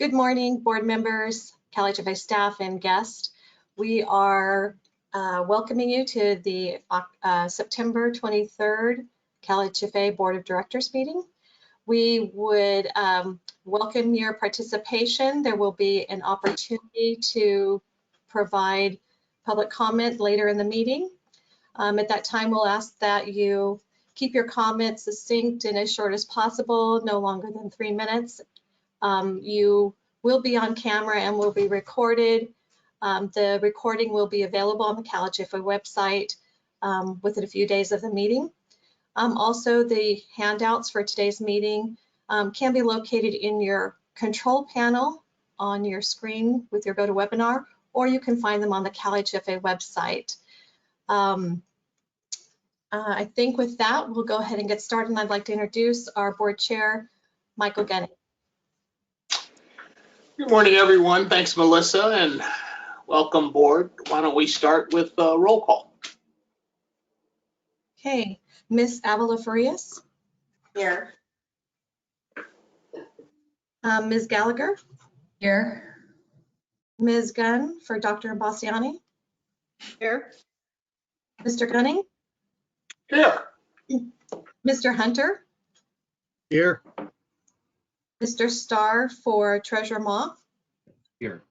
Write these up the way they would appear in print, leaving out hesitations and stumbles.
Good morning, board members, CalHFA staff, and guests. We are welcoming you to the September 23rd CalHFA Board of Directors meeting. We would welcome your participation. There will be an opportunity to provide public comment later in the meeting. At that time, we'll ask that you keep your comments succinct and as short as possible, no longer than 3 minutes. You will be on camera and will be recorded. The recording will be available on the CalHFA website within a few days of the meeting. Also, the handouts for today's meeting can be located in your control panel on your screen with your GoToWebinar, or you can find them on the CalHFA website. I think with that, we'll go ahead and get started, and I'd like to introduce our board chair, Michael Gunning. Good morning, everyone. Thanks, Melissa, and welcome board. Why don't we start with a roll call? Okay, Ms. Avila Farias. Here. Ms. Gallagher. Here. Ms. Gunn for Dr. Bassiani. Here. Mr. Gunning. Here. Mr. Hunter. Here. Mr. Starr for Treasurer Ma. Here.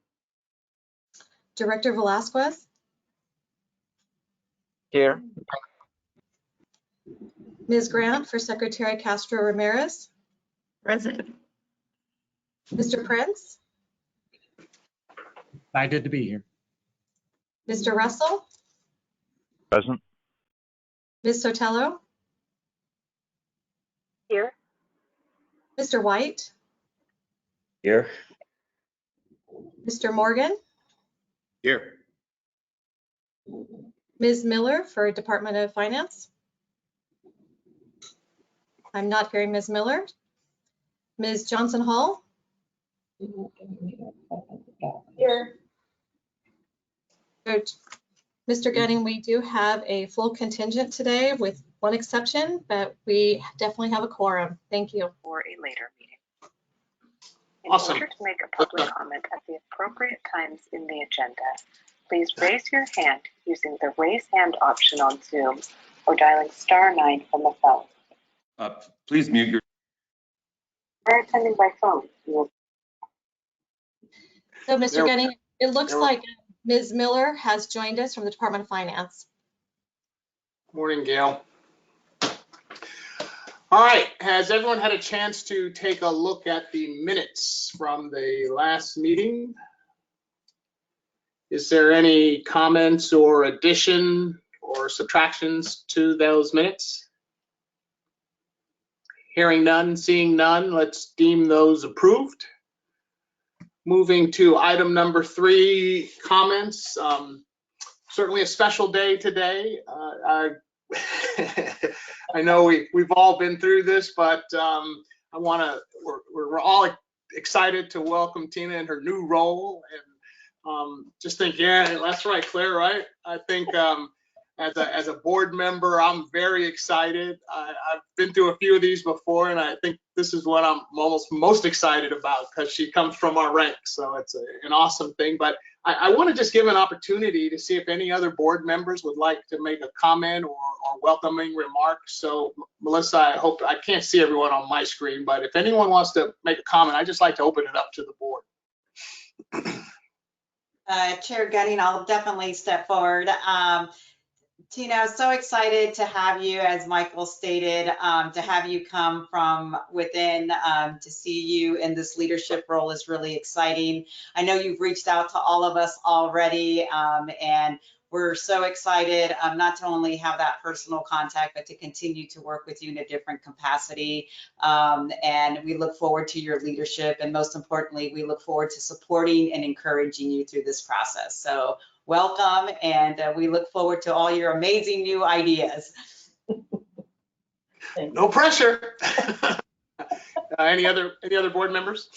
Director Velasquez. Here. Ms. Grant for Secretary Castro Ramirez. Present. Mr. Prince. Excited to be here. Mr. Russell. Present. Ms. Sotelo. Here. Mr. White. Here. Mr. Morgan. Here. Ms. Miller for Department of Finance. I'm not hearing Ms. Miller. Ms. Johnson Hall. Here. So, Mr. Gunning, we do have a full contingent today with one exception, but we definitely have a quorum. Thank you. For a later meeting. In Awesome. order to make a public comment at the appropriate times in the agenda, please raise your hand using the raise hand option on Zoom or dialing *9 from the phone. Please mute your. If you're attending by phone, you will. So, Mr. Gunning, it looks there- like Ms. Miller has joined us from the Department of Finance. Morning, Gail. All right, has everyone had a chance to take a look at the minutes from the last meeting? Is there any comments or addition or subtractions to those minutes? Hearing none, seeing none, let's deem those approved. Moving to item number 3, comments. Certainly a special day today. I know we've all been through this, but we're all excited to welcome Tina in her new role, and just think, yeah, that's right, Claire, right? I think as a board member, I'm very excited. I've been through a few of these before, and I think this is what I'm almost most excited about because she comes from our ranks, so it's an awesome thing. But I want to just give an opportunity to see if any other board members would like to make a comment or welcoming remarks. So, Melissa, I can't see everyone on my screen, but if anyone wants to make a comment, I'd just like to open it up to the board. Chair Gunning, I'll definitely step forward. Tina, so excited to have you, as Michael stated, to have you come from within. To see you in this leadership role is really exciting. I know you've reached out to all of us already, and we're so excited not to only have that personal contact, but to continue to work with you in a different capacity. And we look forward to your leadership, and most importantly, we look forward to supporting and encouraging you through this process. So welcome, and we look forward to all your amazing new ideas. No pressure. Any other board members?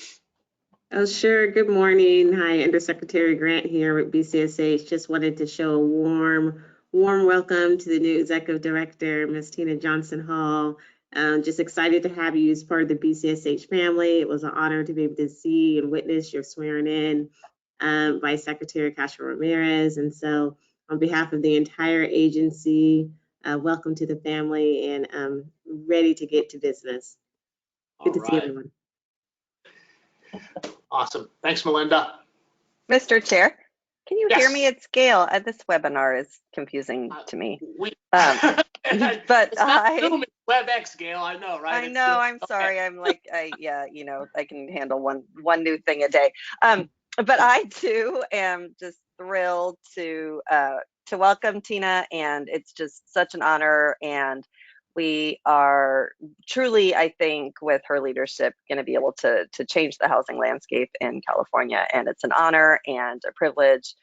Oh, sure. Good morning. Hi, Undersecretary Grant here with BCSH. Just wanted to show a warm welcome to the new Executive Director, Ms. Tina Johnson Hall. Just excited to have you as part of the BCSH family. It was an honor to be able to see and witness your swearing in, Vice Secretary Castro Ramirez. And so on behalf of the entire agency, welcome to the family, and ready to get to business. Good to see everyone. Awesome. Thanks, Melinda. Mr. Chair, can you hear Yes. me at scale? This webinar is confusing to me. But But it's not Zoom, it's WebEx, Gail. I know, right? I know, I'm sorry. I'm like, yeah, I can handle one new thing a day. But I too am just thrilled to welcome Tina, and it's just such an honor. And we are truly, I think, with her leadership, going to be able to change the housing landscape in California. And it's an honor and a privilege.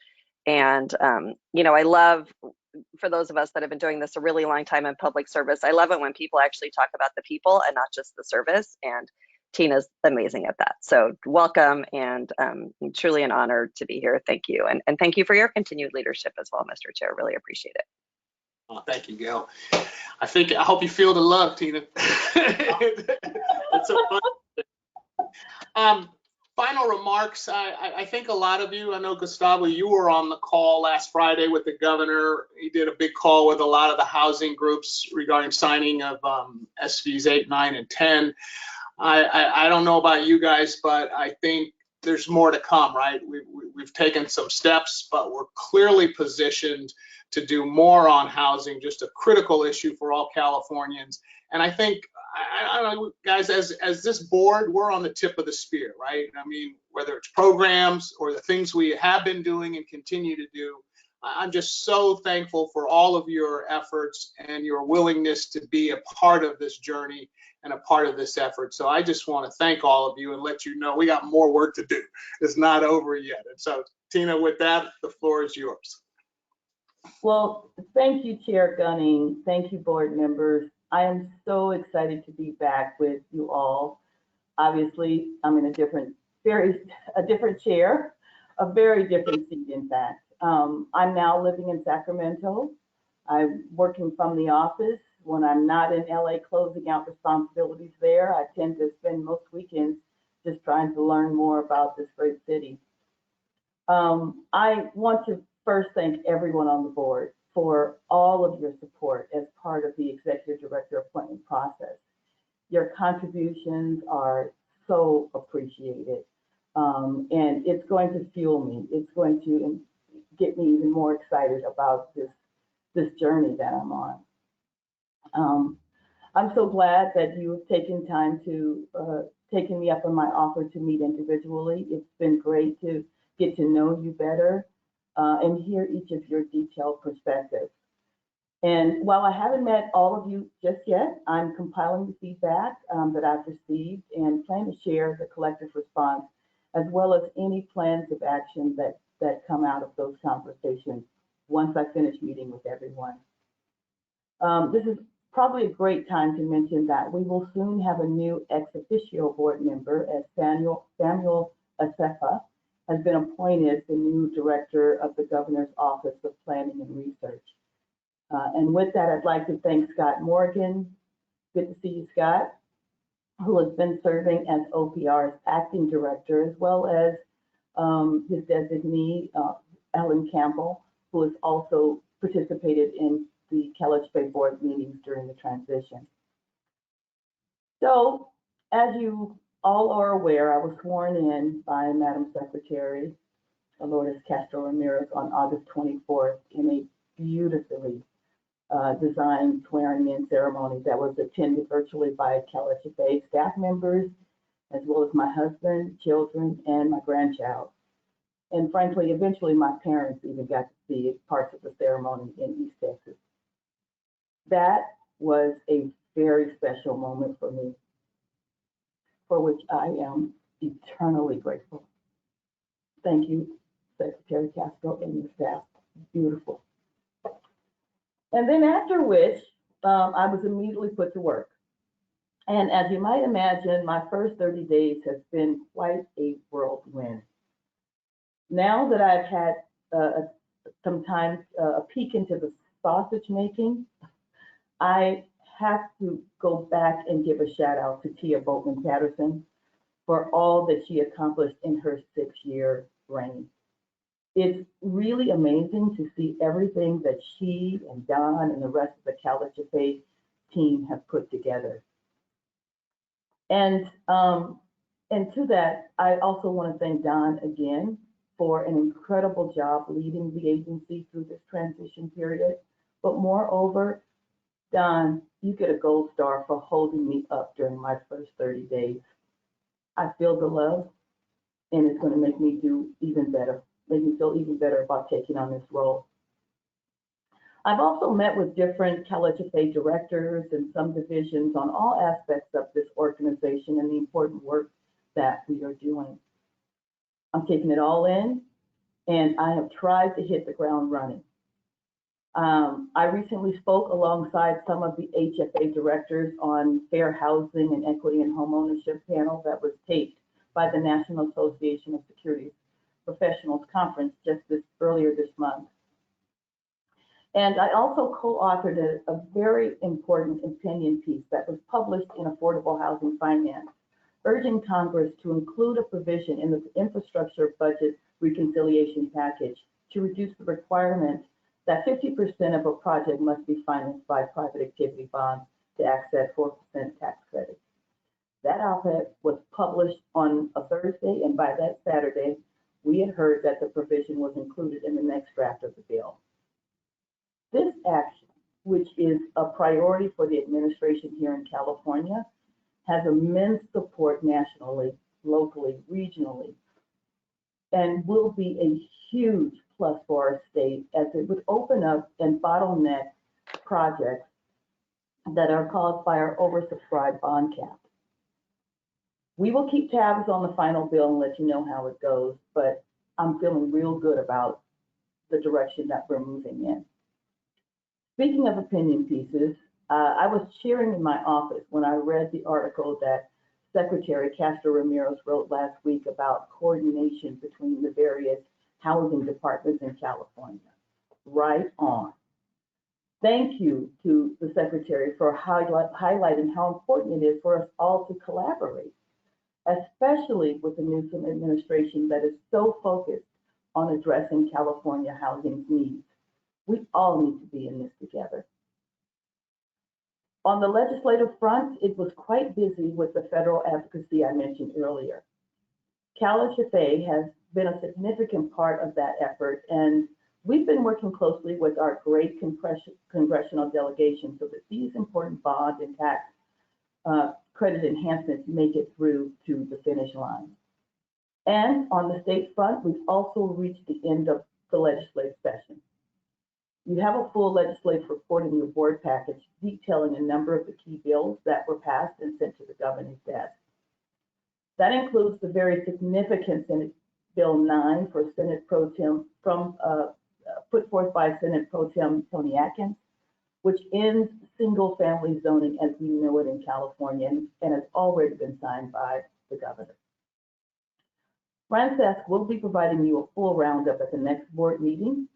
And, I love, for those of us that have been doing this a really long time in public service, I love it when people actually talk about the people and not just the service. And Tina's amazing at that. So welcome, and truly an honor to be here. Thank you. And thank you for your continued leadership as well, Mr. Chair. Really appreciate it. Oh, thank you, Gail. I hope you feel the love, Tina. It's a fun. Final remarks. I think a lot of you, I know Gustavo, you were on the call last Friday with the governor. He did a big call with a lot of the housing groups regarding signing of SVs 8, 9, and 10. I don't know about you guys, but I think there's more to come, right? We've taken some steps, but we're clearly positioned to do more on housing, just a critical issue for all Californians. And I think, I don't know, guys, as this board, we're on the tip of the spear, right? I mean, whether it's programs or the things we have been doing and continue to do, I'm just so thankful for all of your efforts and your willingness to be a part of this journey and a part of this effort. So I just want to thank all of you and let you know we got more work to do. It's not over yet. And so, Tina, with that, the floor is yours. Well, thank you, Chair Gunning. Thank you, board members. I am so excited to be back with you all. Obviously, I'm in a different chair, a very different seat, in fact. I'm now living in Sacramento. I'm working from the office. When I'm not in LA closing out responsibilities there, I tend to spend most weekends just trying to learn more about this great city. I want to first thank everyone on the board for all of your support as part of the executive director appointment process. Your contributions are so appreciated, and it's going to fuel me. It's going to get me even more excited about this journey that I'm on. I'm so glad that you've taken time to taken me up on my offer to meet individually. It's been great to get to know you better and hear each of your detailed perspectives. And while I haven't met all of you just yet, I'm compiling the feedback that I've received and plan to share the collective response, as well as any plans of action that come out of those conversations once I finish meeting with everyone. This is probably a great time to mention that we will soon have a new ex officio board member, as Samuel CalHFA has been appointed as the new director of the Governor's Office of Planning and Research. And with that, I'd like to thank Scott Morgan. Good to see you, Scott, who has been serving as OPR's acting director, as well as his designee, Ellen Campbell, who has also participated in the CalHFA board meetings during the transition. So, as you all are aware, I was sworn in by Madam Secretary Lourdes Castro Ramirez on August 24th in a beautifully designed swearing in ceremony that was attended virtually by CalHFA staff members, as well as my husband, children, and my grandchild. And frankly, eventually my parents even got to see parts of the ceremony in East Texas. That was a very special moment for me, for which I am eternally grateful. Thank you, Secretary Castro and your staff. Beautiful. And then after which, I was immediately put to work. And as you might imagine, my first 30 days has been quite a whirlwind. Now that I've had sometimes a peek into the sausage making, I have to go back and give a shout out to Tia Boatman Patterson for all that she accomplished in her 6-year reign. It's really amazing to see everything that she and Don and the rest of the CalHFA team have put together. And to that, I also want to thank Don again for an incredible job leading the agency through this transition period. But moreover, Don, you get a gold star for holding me up during my first 30 days. I feel the love, and it's going to make me do even better, make me feel even better about taking on this role. I've also met with different CalHFA directors and some divisions on all aspects of this organization and the important work that we are doing. I'm taking it all in, and I have tried to hit the ground running. I recently spoke alongside some of the HFA directors on fair housing and equity and homeownership panel that was taped by the National Association of Securities Professionals Conference just earlier this month. And I also co-authored a very important opinion piece that was published in Affordable Housing Finance, urging Congress to include a provision in the infrastructure budget reconciliation package to reduce the requirement that 50% of a project must be financed by private activity bonds to access 4% tax credit. That op-ed was published on a Thursday, and by that Saturday, we had heard that the provision was included in the next draft of the bill. This action, which is a priority for the administration here in California, has immense support nationally, locally, regionally, and will be a huge plus for our state as it would open up and bottleneck projects that are caused by our oversubscribed bond cap. We will keep tabs on the final bill and let you know how it goes, but I'm feeling real good about the direction that we're moving in. Speaking of opinion pieces, I was cheering in my office when I read the article that Secretary Castro Ramirez wrote last week about coordination between the various housing departments in California. Right on. Thank you to the Secretary for highlighting how important it is for us all to collaborate, especially with the Newsom administration that is so focused on addressing California housing needs. We all need to be in this together. On the legislative front, it was quite busy with the federal advocacy I mentioned earlier. CalHFA has been a significant part of that effort, and we've been working closely with our great congressional delegation so that these important bond and tax credit enhancements make it through to the finish line. And on the state front, we've also reached the end of the legislative session. You have a full legislative report in your board package detailing a number of the key bills that were passed and sent to the governor's desk. That includes the very significant Senate Bill 9 for Senate Pro Tem put forth by Senate Pro Tem Tony Atkins, which ends single-family zoning as we know it in California and has already been signed by the governor. Frances will be providing you a full roundup at the next board meeting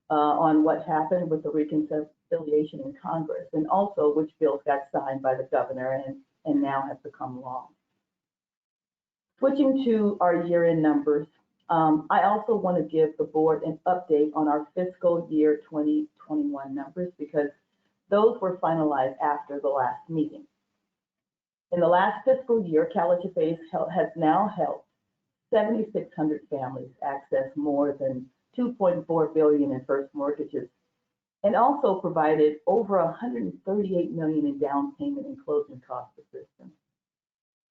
on what happened with the reconciliation in Congress, and also which bills got signed by the governor and now have become law. Switching to our year-end numbers, I also want to give the board an update on our fiscal year 2021 numbers because those were finalized after the last meeting. In the last fiscal year, CalHFA has now helped 7,600 families access more than $2.4 billion in first mortgages, and also provided over $138 million in down payment and closing cost assistance.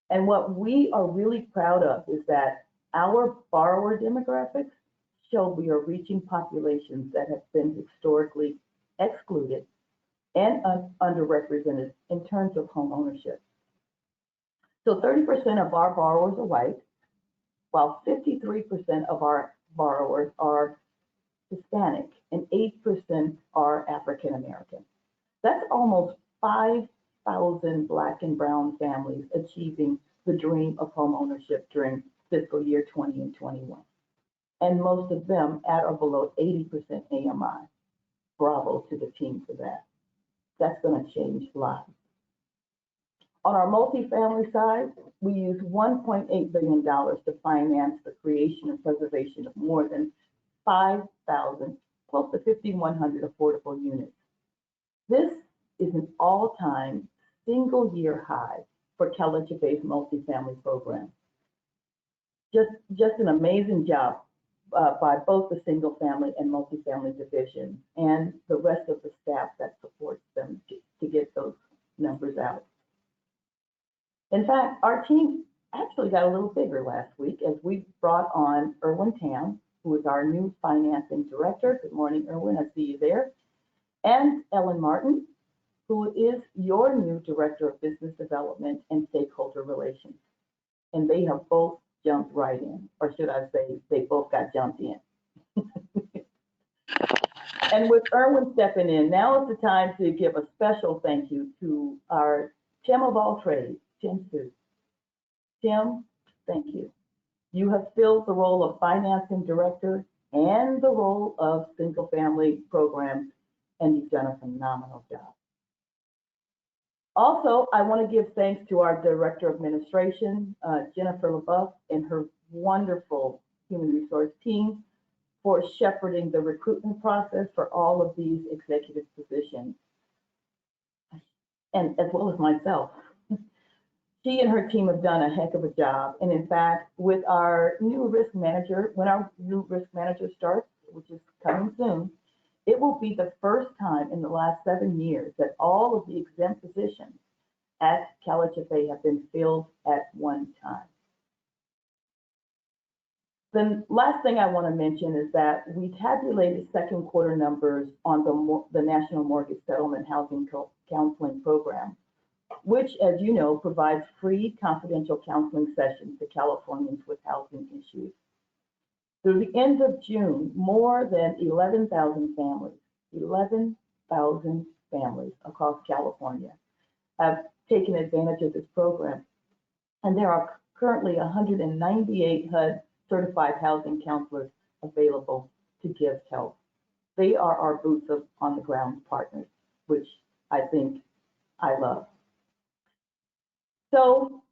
And what we are really proud of is that our borrower demographics show we are reaching populations that have been historically excluded and underrepresented in terms of home ownership. So 30% of our borrowers are white, while 53% of our borrowers are Hispanic and 8% are African American. That's almost 5,000 Black and brown families achieving the dream of home ownership during fiscal year 20 and 21. And most of them at or below 80% AMI. Bravo to the team for that. That's going to change lives. On our multifamily side, we use $1.8 billion to finance the creation and preservation of more than 5,000, close to 5,100 affordable units. This is an all-time single-year high for CalHFA's multifamily program. Just an amazing job by both the single family and multifamily division and the rest of the staff that supports them to get those numbers out. In fact, our team actually got a little bigger last week as we brought on Erwin Tam, who is our new financing director. Good morning, Erwin, I see you there. And Ellen Martin, who is your new director of business development and stakeholder relations. And they have both jumped right in, or should I say, they both got jumped in. And with Erwin stepping in, now is the time to give a special thank you to our Tim of all trades, Tim Sue. Tim, thank you. You have filled the role of financing director and the role of single family program, and you've done a phenomenal job. Also, I want to give thanks to our Director of Administration, Jennifer LaBeouf, and her wonderful human resource team for shepherding the recruitment process for all of these executive positions, and as well as myself. She and her team have done a heck of a job. And in fact, with our new risk manager, when our new risk manager starts, which is coming soon, it will be the first time in the last 7 years that all of the exempt positions at CalHFA have been filled at one time. The last thing I want to mention is that we tabulated second quarter numbers on the National Mortgage Settlement Housing Counseling Program, which, as you know, provides free confidential counseling sessions to Californians with housing issues. Through the end of June, more than 11,000 families across California have taken advantage of this program. And there are currently 198 HUD certified housing counselors available to give help. They are our boots on the ground partners, which I think I love. So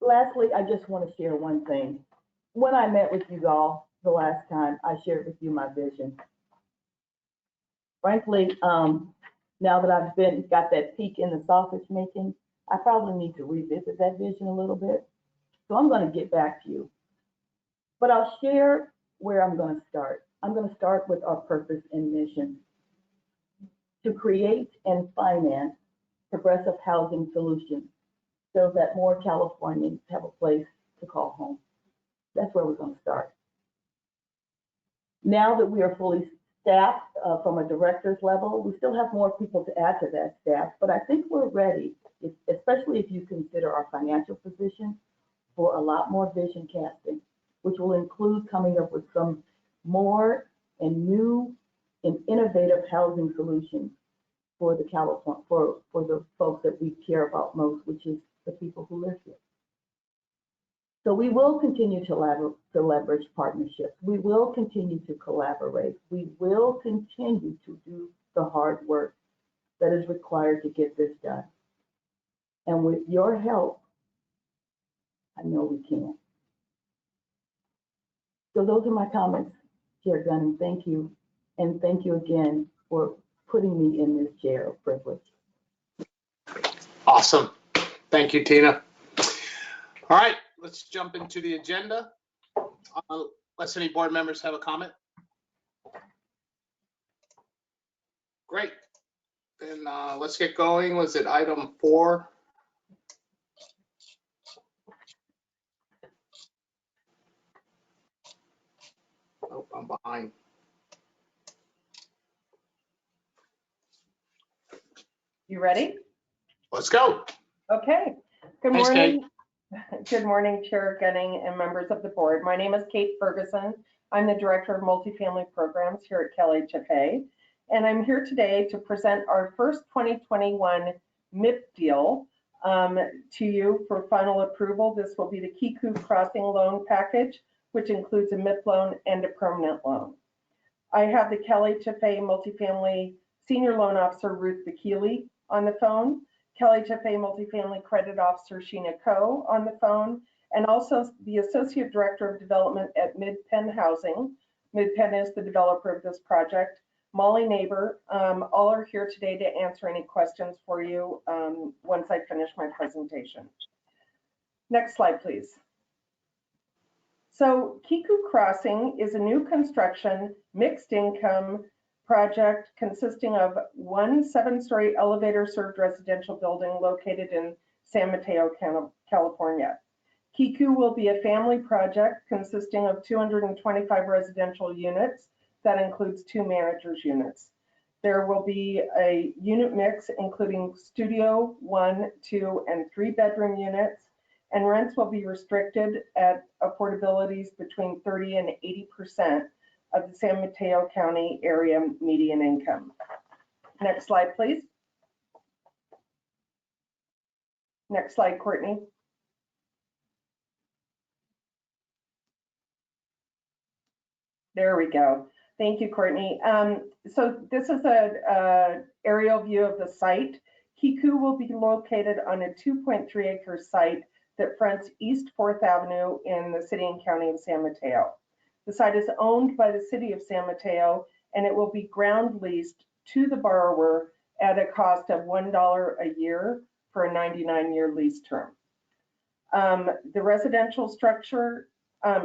lastly, I just want to share one thing. When I met with you all the last time, I shared with you my vision. Frankly, now that I've got that peek in the sausage making, I probably need to revisit that vision a little bit. So I'm going to get back to you. But I'll share where I'm going to start. I'm going to start with our purpose and mission: to create and finance progressive housing solutions so that more Californians have a place to call home. That's where we're going to start. Now that we are fully staffed from a director's level, we still have more people to add to that staff, but I think we're ready, especially if you consider our financial position, for a lot more vision casting, which will include coming up with some more and new and innovative housing solutions for the the folks that we care about most, which is the people who live here. So we will continue to leverage partnerships. We will continue to collaborate. We will continue to do the hard work that is required to get this done. And with your help, I know we can. So those are my comments, Chair Gunning. Thank you. And thank you again for putting me in this chair of privilege. Awesome. Thank you, Tina. All right, let's jump into the agenda. Unless any board members have a comment. Great. Then let's get going. Was it item 4? Oh, I'm behind. You ready? Let's go. Okay. Good Thanks, morning. Good morning, Chair Gunning and members of the board. My name is Kate Ferguson. I'm the Director of Multifamily Programs here at CalHFA, and I'm here today to present our first 2021 MIP deal to you for final approval. This will be the Kiku Crossing loan package, which includes a MIP loan and a permanent loan. I have the CalHFA Multifamily Senior Loan Officer, Ruth Bakili, on the phone, CalHFA Multifamily Credit Officer Sheena Coe on the phone, and also the Associate Director of Development at Mid-Penn Housing. Mid-Penn is the developer of this project. Molly Neighbor, all are here today to answer any questions for you once I finish my presentation. Next slide, please. So Kiku Crossing is a new construction, mixed income project consisting of one 7-story elevator served residential building located in San Mateo, California. Kiku will be a family project consisting of 225 residential units. That includes 2 managers units. There will be a unit mix including studio, 1, 2, and 3 bedroom units, and rents will be restricted at affordabilities between 30 and 80% of the San Mateo County area median income. Next slide, please. Next slide, Courtney. There we go. Thank you, Courtney. So this is an aerial view of the site. Kiku will be located on a 2.3-acre site that fronts East 4th Avenue in the city and county of San Mateo. The site is owned by the city of San Mateo, and it will be ground leased to the borrower at a cost of $1 a year for a 99-year lease term. The residential structure,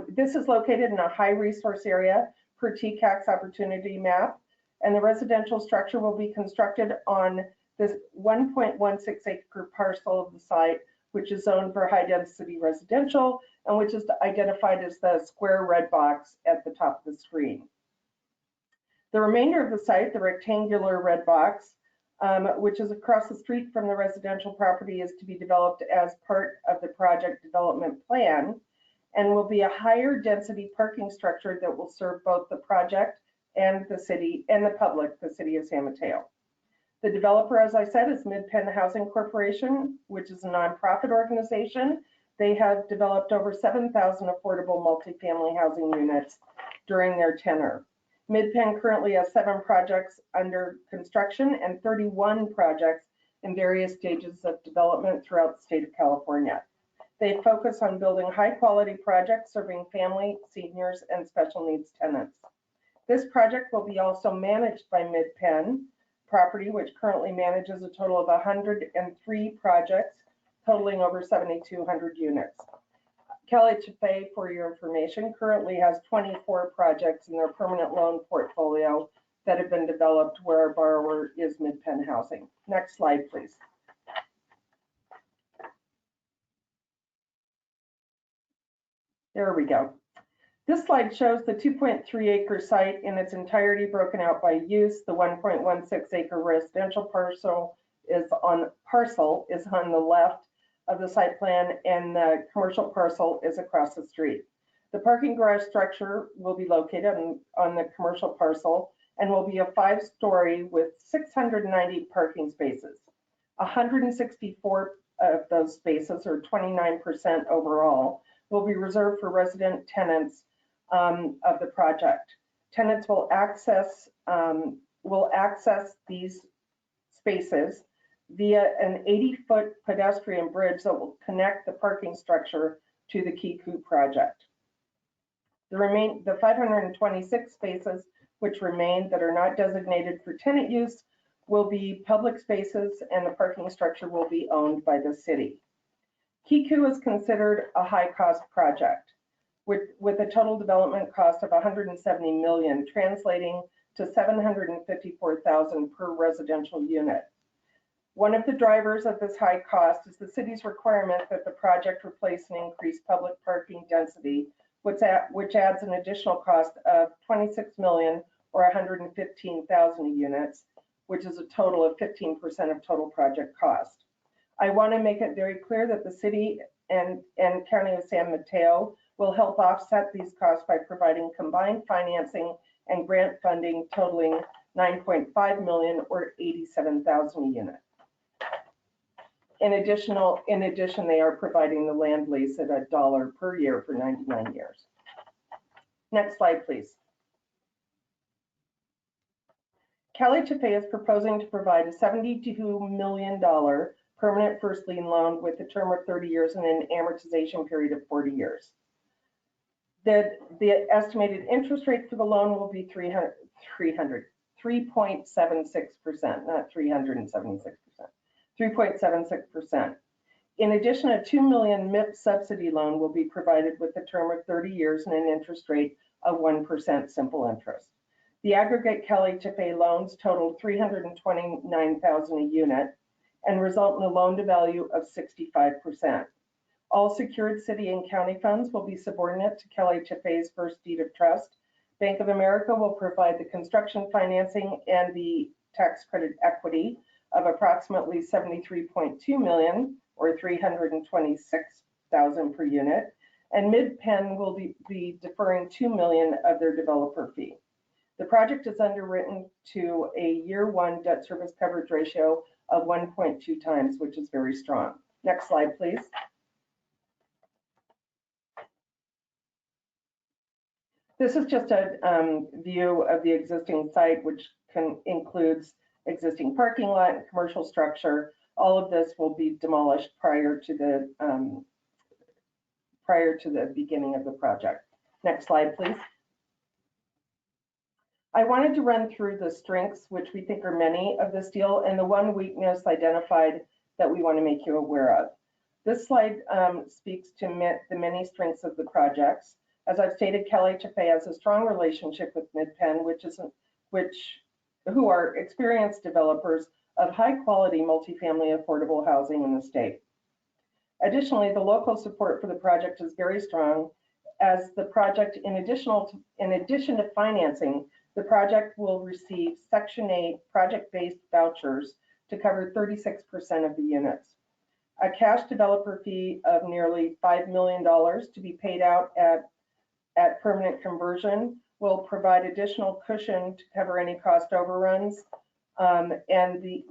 this is located in a high resource area per TCAC's opportunity map, and the residential structure will be constructed on this 1.16 acre parcel of the site, which is zoned for high density residential and which is identified as the square red box at the top of the screen. The remainder of the site, the rectangular red box, which is across the street from the residential property, is to be developed as part of the project development plan and will be a higher density parking structure that will serve both the project and the city and the public, the city of San Mateo. The developer, as I said, is Mid-Penn Housing Corporation, which is a nonprofit organization. They have developed over 7,000 affordable multifamily housing units during their tenure. Mid-Penn currently has 7 projects under construction and 31 projects in various stages of development throughout the state of California. They focus on building high-quality projects serving family, seniors, and special needs tenants. This project will be also managed by Mid-Penn Property, which currently manages a total of 103 projects, totaling over 7,200 units. CalHFA, for your information, currently has 24 projects in their permanent loan portfolio that have been developed where our borrower is Mid-Penn Housing. Next slide, please. There we go. This slide shows the 2.3 acre site in its entirety broken out by use. The 1.16 acre residential parcel is on the left of the site plan, and the commercial parcel is across the street. The parking garage structure will be located on the commercial parcel and will be a 5-story with 690 parking spaces. 164 of those spaces, or 29% overall, will be reserved for resident tenants of the project. Tenants will access these spaces via an 80-foot pedestrian bridge that will connect the parking structure to the Kiku project. The 526 spaces which remain that are not designated for tenant use will be public spaces, and the parking structure will be owned by the city. Kiku is considered a high-cost project with a total development cost of $170 million, translating to $754,000 per residential unit. One of the drivers of this high cost is the city's requirement that the project replace and increase public parking density, which adds an additional cost of $26 million or 115,000 units, which is a total of 15% of total project cost. I want to make it very clear that the city and County of San Mateo will help offset these costs by providing combined financing and grant funding totaling $9.5 million or 87,000 a unit. In addition, they are providing the land lease at $1 per year for 99 years. Next slide, please. CalHFA is proposing to provide a $72 million permanent first lien loan with a term of 30 years and an amortization period of 40 years. The estimated interest rate for the loan will be 3.76%, not 376%, 3.76%. In addition, a $2 million MIP subsidy loan will be provided with a term of 30 years and an interest rate of 1% simple interest. The aggregate CalHFA loans totaled $329,000 a unit and result in a loan to value of 65%. All secured city and county funds will be subordinate to CalHFA's first deed of trust. Bank of America will provide the construction financing and the tax credit equity of approximately $73.2 million or $326,000 per unit, and MidPenn will be deferring $2 million of their developer fee. The project is underwritten to a year one debt service coverage ratio of 1.2 times, which is very strong. Next slide, please. This is just a view of the existing site, which includes existing parking lot and commercial structure. All of this will be demolished prior to the beginning of the project. Next slide, please. I wanted to run through the strengths, which we think are many of this deal, and the one weakness identified that we want to make you aware of. This slide speaks to the many strengths of the projects. As I've stated, CalHFA has a strong relationship with MidPenn, who are experienced developers of high quality multifamily affordable housing in the state. Additionally, the local support for the project is very strong, as the project, in addition to financing, the project will receive Section 8 project-based vouchers to cover 36% of the units. A cash developer fee of nearly $5 million to be paid out at permanent conversion will provide additional cushion to cover any cost overruns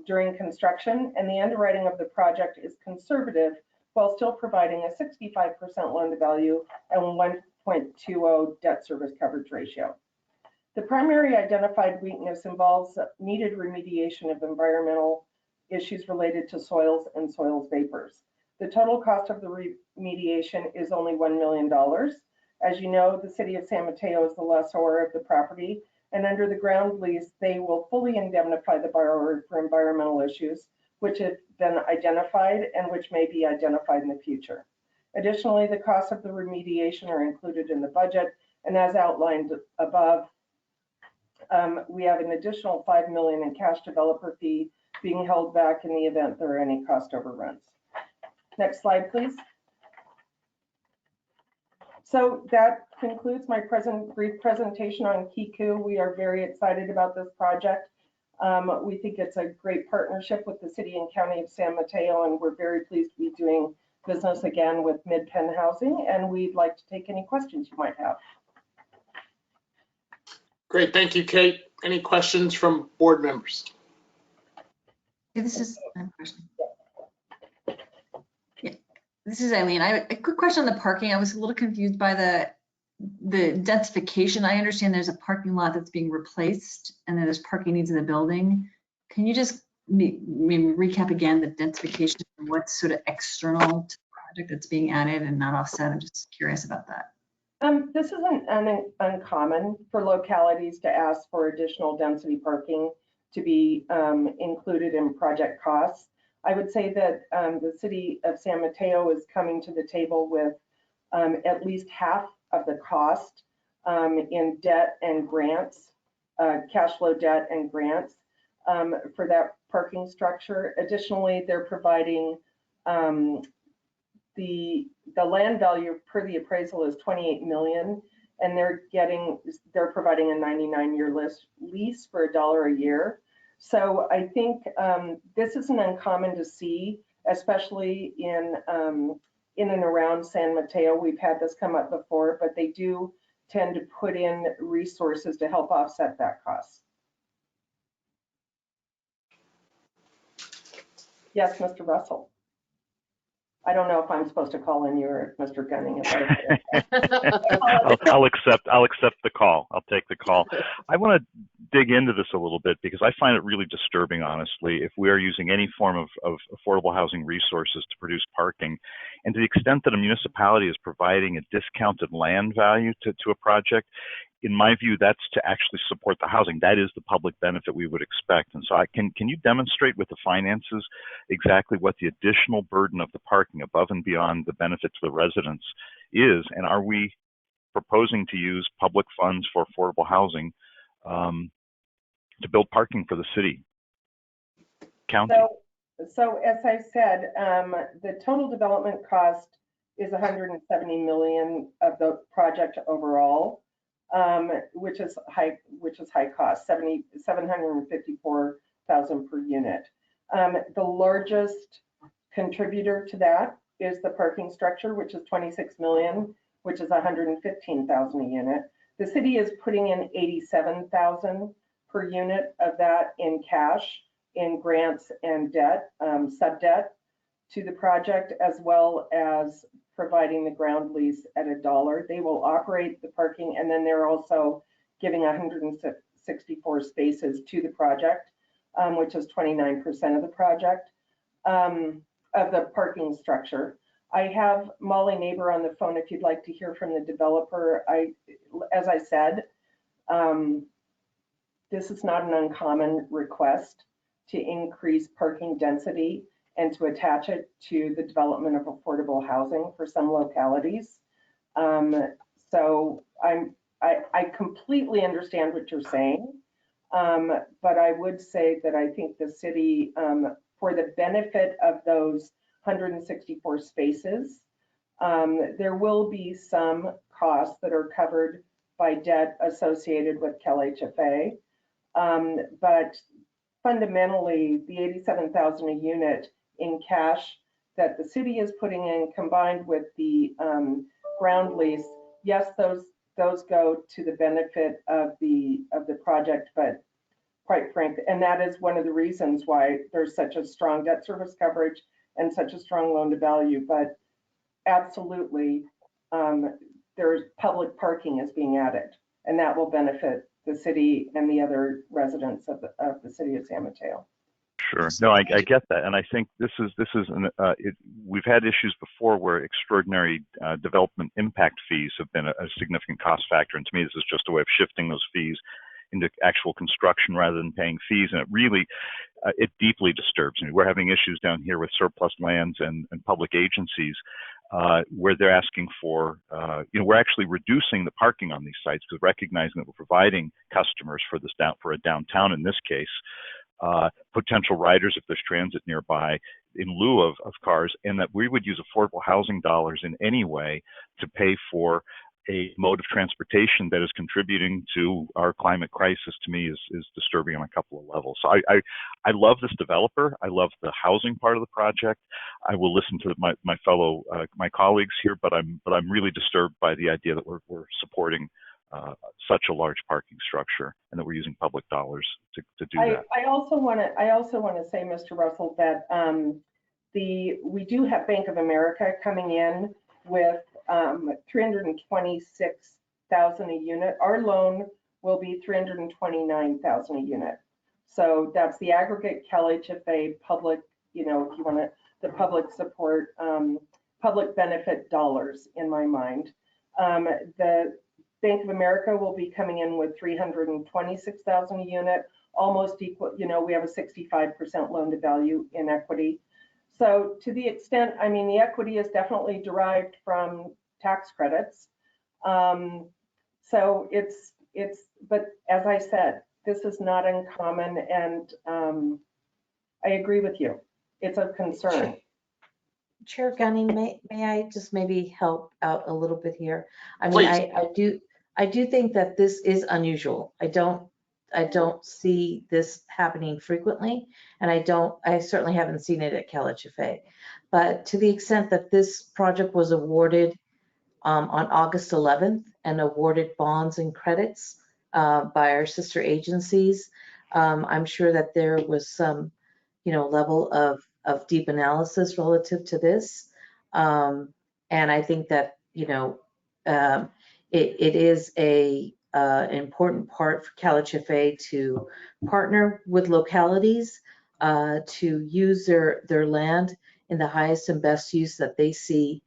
during construction, and the underwriting of the project is conservative while still providing a 65% loan to value and 1.20 debt service coverage ratio. The primary identified weakness involves needed remediation of environmental issues related to soils and soils vapors. The total cost of the remediation is only $1 million. As you know, the city of San Mateo is the lessor of the property, and under the ground lease, they will fully indemnify the borrower for environmental issues, which have been identified and which may be identified in the future. Additionally, the costs of the remediation are included in the budget, and as outlined above, we have an additional $5 million in cash developer fee being held back in the event there are any cost overruns. Next slide, please. So that concludes my brief presentation on Kiku. We are very excited about this project. We think it's a great partnership with the city and county of San Mateo, and we're very pleased to be doing business again with MidPenn Housing, and we'd like to take any questions you might have. Great, thank you, Kate. Any questions from board members? This is Eileen. I have a quick question on the parking. I was a little confused by the densification. I understand there's a parking lot that's being replaced and then there's parking needs in the building. Can you just maybe recap again the densification and what's sort of external to the project that's being added and not offset? I'm just curious about that. This isn't uncommon for localities to ask for additional density parking to be included in project costs. I would say that the city of San Mateo is coming to the table with at least half of the cost in debt and grants, cash flow debt and grants for that parking structure. Additionally, they're providing the land value per the appraisal is $28 million, and they're providing a 99-year lease for $1 a year. So I think this isn't uncommon to see, especially in and around San Mateo. We've had this come up before, but they do tend to put in resources to help offset that cost. Yes, Mr. Russell. I don't know if I'm supposed to call in you or Mr. Gunning. I'll accept the call. I'll take the call. I want to dig into this a little bit because I find it really disturbing, honestly, if we are using any form of affordable housing resources to produce parking. And to the extent that a municipality is providing a discounted land value to a project, in my view, that's to actually support the housing. That is the public benefit we would expect. And so can you demonstrate with the finances exactly what the additional burden of the parking above and beyond the benefit to the residents is? And are we proposing to use public funds for affordable housing to build parking for the city, county? So as I said, the total development cost is 170 million of the project overall, which is high cost, 754,000 per unit. The largest contributor to that is the parking structure, which is 26 million, which is 115,000 a unit. The city is putting in 87,000 per unit of that in cash, in grants and debt, sub-debt to the project, as well as providing the ground lease at $1. They will operate the parking, and then they're also giving 164 spaces to the project, which is 29% of the project, of the parking structure. I have Molly Neighbor on the phone if you'd like to hear from the developer. As I said, this is not an uncommon request to increase parking density and to attach it to the development of affordable housing for some localities. So I completely understand what you're saying, but I would say that I think the city, for the benefit of those 164 spaces, there will be some costs that are covered by debt associated with CalHFA, but fundamentally, the 87,000 a unit in cash that the city is putting in, combined with the ground lease, yes, those go to the benefit of the project, but quite frankly, and that is one of the reasons why there's such a strong debt service coverage and such a strong loan to value. But absolutely, there's public parking is being added, and that will benefit the city and the other residents of the city of San Mateo. Sure. No, I get that, and I think we've had issues before where extraordinary development impact fees have been a significant cost factor, and to me, this is just a way of shifting those fees into actual construction rather than paying fees, and it really, it deeply disturbs me. We're having issues down here with surplus lands and public agencies where they're asking for, we're actually reducing the parking on these sites because recognizing that we're providing customers for a downtown in this case, potential riders if there's transit nearby in lieu of cars, and that we would use affordable housing dollars in any way to pay for a mode of transportation that is contributing to our climate crisis, to me is disturbing on a couple of levels. So I love this developer. I love the housing part of the project. I will listen to my fellow my colleagues here, but I'm really disturbed by the idea that we're supporting such a large parking structure and that we're using public dollars to do that. I also want to say, Mr. Russell, that we do have Bank of America coming in with 326,000 a unit. Our loan will be 329,000 a unit. So that's the aggregate CalHFA public, if you want to, the public support, public benefit dollars in my mind. The Bank of America will be coming in with 326,000 a unit, almost equal, we have a 65% loan to value in equity. So to the extent, the equity is definitely derived from tax credits. So but as I said, this is not uncommon, and I agree with you. It's a concern. Chair Gunning, may I just maybe help out a little bit here? Please. I do think that this is unusual. I don't see this happening frequently, and I certainly haven't seen it at CalHFA. But to the extent that this project was awarded on August 11th and awarded bonds and credits by our sister agencies, I'm sure that there was some, level of deep analysis relative to this. And I think that, it is a an important part for CalHFA to partner with localities to use their land in the highest and best use that they see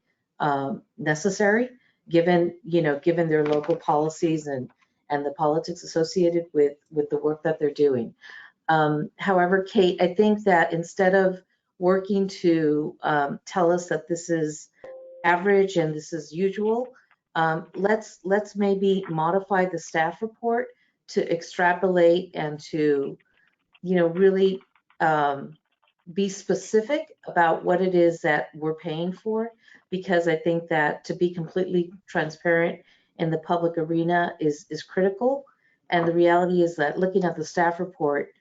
necessary, given their local policies and the politics associated with the work that they're doing. However, Kate, I think that instead of working to tell us that this is average and this is usual, let's maybe modify the staff report to extrapolate and to, really be specific about what it is that we're paying for, because I think that to be completely transparent in the public arena is critical. And the reality is that looking at the staff report,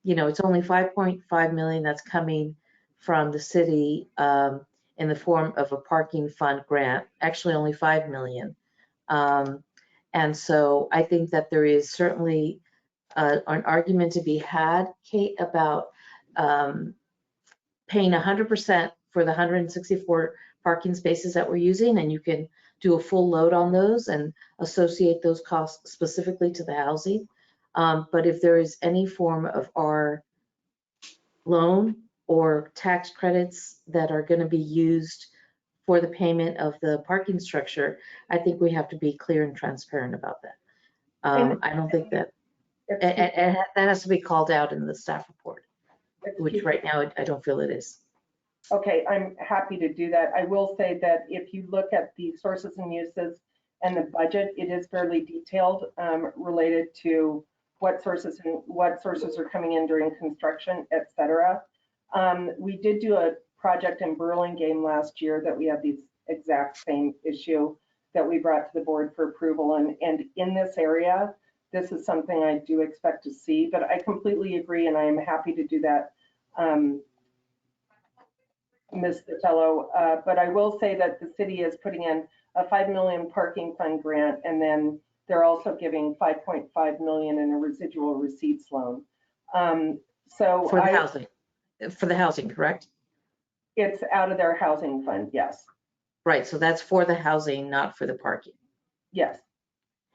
it's only 5.5 million that's coming from the city in the form of a parking fund grant, actually only 5 million. And so I think that there is certainly an argument to be had, Kate, about paying 100% for the 164 parking spaces that we're using, and you can do a full load on those and associate those costs specifically to the housing. But if there is any form of our loan or tax credits that are going to be used for the payment of the parking structure, I think we have to be clear and transparent about that. I don't think that, and that has to be called out in the staff report, which right now I don't feel it is. Okay, I'm happy to do that. I will say that if you look at the sources and uses and the budget, it is fairly detailed related to what sources are coming in during construction, et cetera. We did do a project in Burlingame last year that we had the exact same issue that we brought to the board for approval. And in this area, this is something I do expect to see, but I completely agree, and I am happy to do that, Ms. Vitello. But I will say that the city is putting in a 5 million parking fund grant, and then they're also giving 5.5 million in a residual receipts loan. So for the housing, correct? It's out of their housing fund, yes. Right, so that's for the housing, not for the parking. Yes.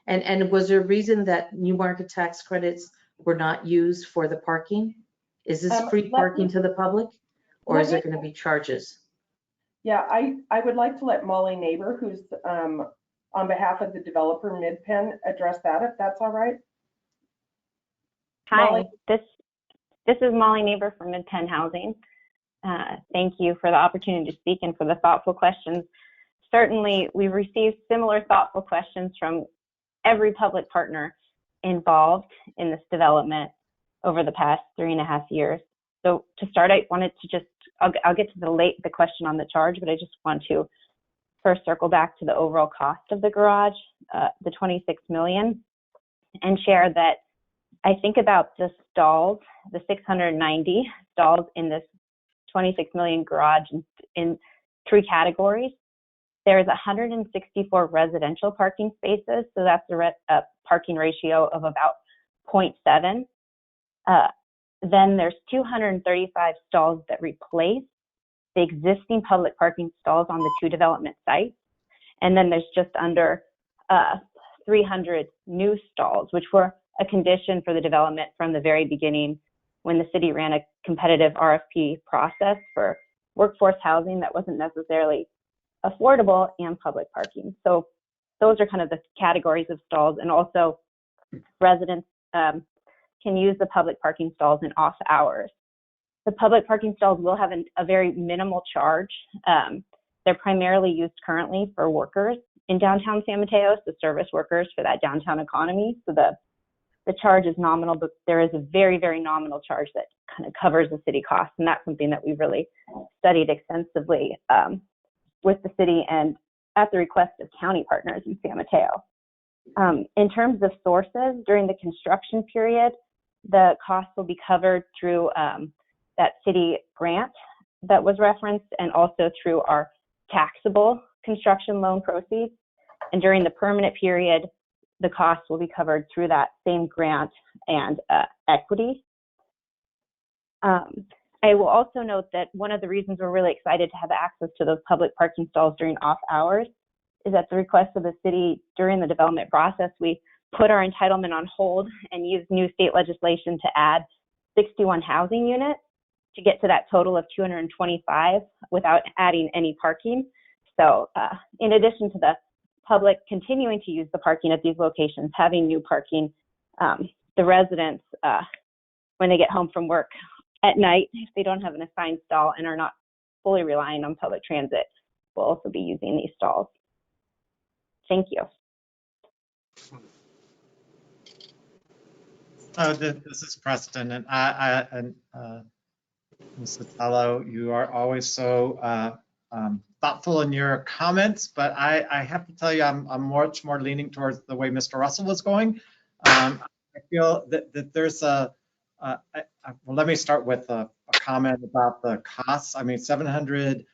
And was there a reason that new market tax credits were not used for the parking? Is this free parking to the public, or is there going to be charges? Yeah, I would like to let Molly Neighbor, who's on behalf of the developer MidPen, address that, if that's all right. Hi, Molly? this is Molly Neighbor from MidPen Housing. Thank you for the opportunity to speak and for the thoughtful questions. Certainly, we've received similar thoughtful questions from every public partner involved in this development over the past 3.5 years. So to start, I wanted to just, I'll get to the question on the charge, but I just want to first circle back to the overall cost of the garage, the 26 million, and share that I think about the stalls, the 690 stalls in this 26 million garage in 3 categories. There's 164 residential parking spaces, so that's a parking ratio of about 0.7. Then there's 235 stalls that replace the existing public parking stalls on the 2 development sites. And then there's just under 300 new stalls, which were a condition for the development from the very beginning when the city ran a competitive RFP process for workforce housing that wasn't necessarily affordable and public parking. So those are kind of the categories of stalls, and also residents can use the public parking stalls in off hours. The public parking stalls will have a very minimal charge. They're primarily used currently for workers in downtown San Mateo, so service workers for that downtown economy. So the charge is nominal, but there is a very, very nominal charge that kind of covers the city costs, and that's something that we've really studied extensively with the city and at the request of county partners in San Mateo. In terms of sources, during the construction period, the costs will be covered through that city grant that was referenced, and also through our taxable construction loan proceeds. And during the permanent period, the costs will be covered through that same grant and equity. I will also note that one of the reasons we're really excited to have access to those public parking stalls during off hours is at the request of the city. During the development process, we put our entitlement on hold and use new state legislation to add 61 housing units to get to that total of 225 without adding any parking. So in addition to the public continuing to use the parking at these locations, having new parking, the residents, when they get home from work at night, if they don't have an assigned stall and are not fully relying on public transit, will also be using these stalls. Thank you. So this is Preston, and Ms. Sotelo, you are always so thoughtful in your comments, but I have to tell you, I'm much more leaning towards the way Mr. Russell was going. I feel that there's well, let me start with a comment about the costs. I mean, 700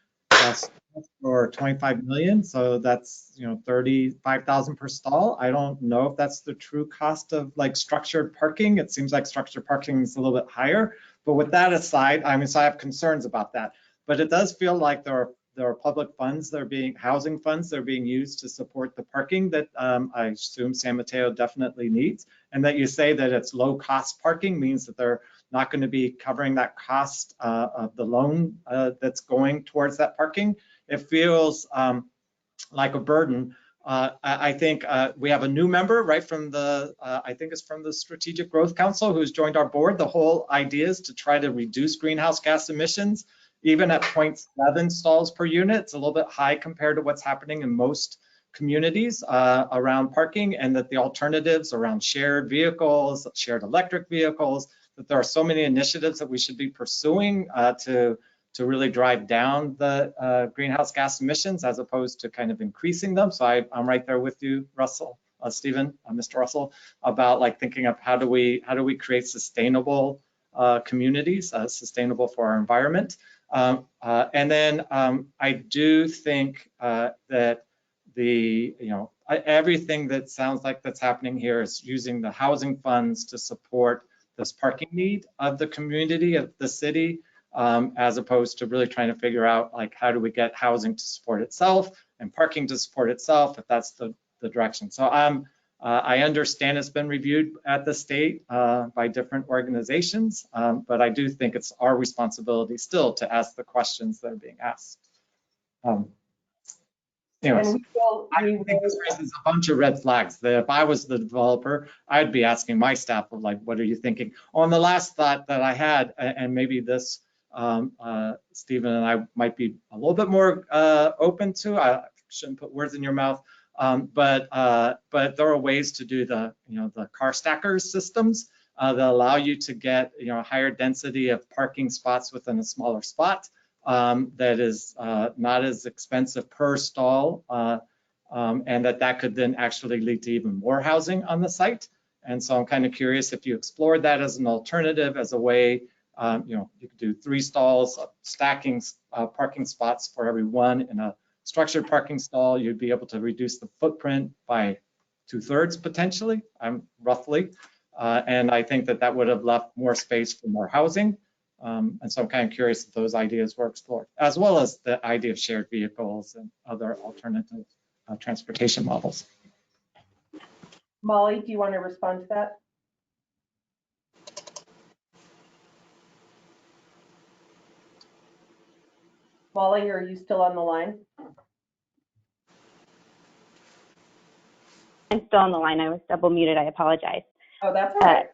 for 25 million, so that's 35,000 per stall. I don't know if that's the true cost of like structured parking. It seems like structured parking is a little bit higher. But with that aside, I mean, so I have concerns about that. But it does feel like there are public funds that are housing funds that are being used to support the parking that I assume San Mateo definitely needs. And that you say that it's low cost parking means that they're not going to be covering that cost of the loan that's going towards that parking. It feels like a burden. I think we have a new member, right, from the, I think it's from the Strategic Growth Council, who's joined our board. The whole idea is to try to reduce greenhouse gas emissions, even at 0.7 stalls per unit. It's a little bit high compared to what's happening in most communities around parking, and that the alternatives around shared vehicles, shared electric vehicles, that there are so many initiatives that we should be pursuing to really drive down the greenhouse gas emissions as opposed to kind of increasing them. So I'm right there with you, Russell, Stephen, Mr. Russell, about like thinking of how do we create sustainable communities, sustainable for our environment. And then I do think that everything that sounds like that's happening here is using the housing funds to support this parking need of the community, of the city, as opposed to really trying to figure out like how do we get housing to support itself and parking to support itself, if that's the direction. So I understand it's been reviewed at the state by different organizations, but I do think it's our responsibility still to ask the questions that are being asked. Anyways, I think this raises a bunch of red flags that if I was the developer, I'd be asking my staff of like, what are you thinking? On the last thought that I had, and maybe this Stephen and I might be a little bit more open to, I shouldn't put words in your mouth, but there are ways to do the car stackers systems that allow you to get a higher density of parking spots within a smaller spot. That is not as expensive per stall, and that could then actually lead to even more housing on the site. And so I'm kind of curious if you explored that as an alternative, as a way, you could do 3 stalls, stacking parking spots for every one in a structured parking stall. You'd be able to reduce the footprint by 2/3 potentially, roughly. And I think that would have left more space for more housing. And so I'm kind of curious if those ideas were explored, as well as the idea of shared vehicles and other alternative transportation models. Molly, do you want to respond to that? Molly, are you still on the line? I'm still on the line. I was double muted. I apologize. Oh, that's all right.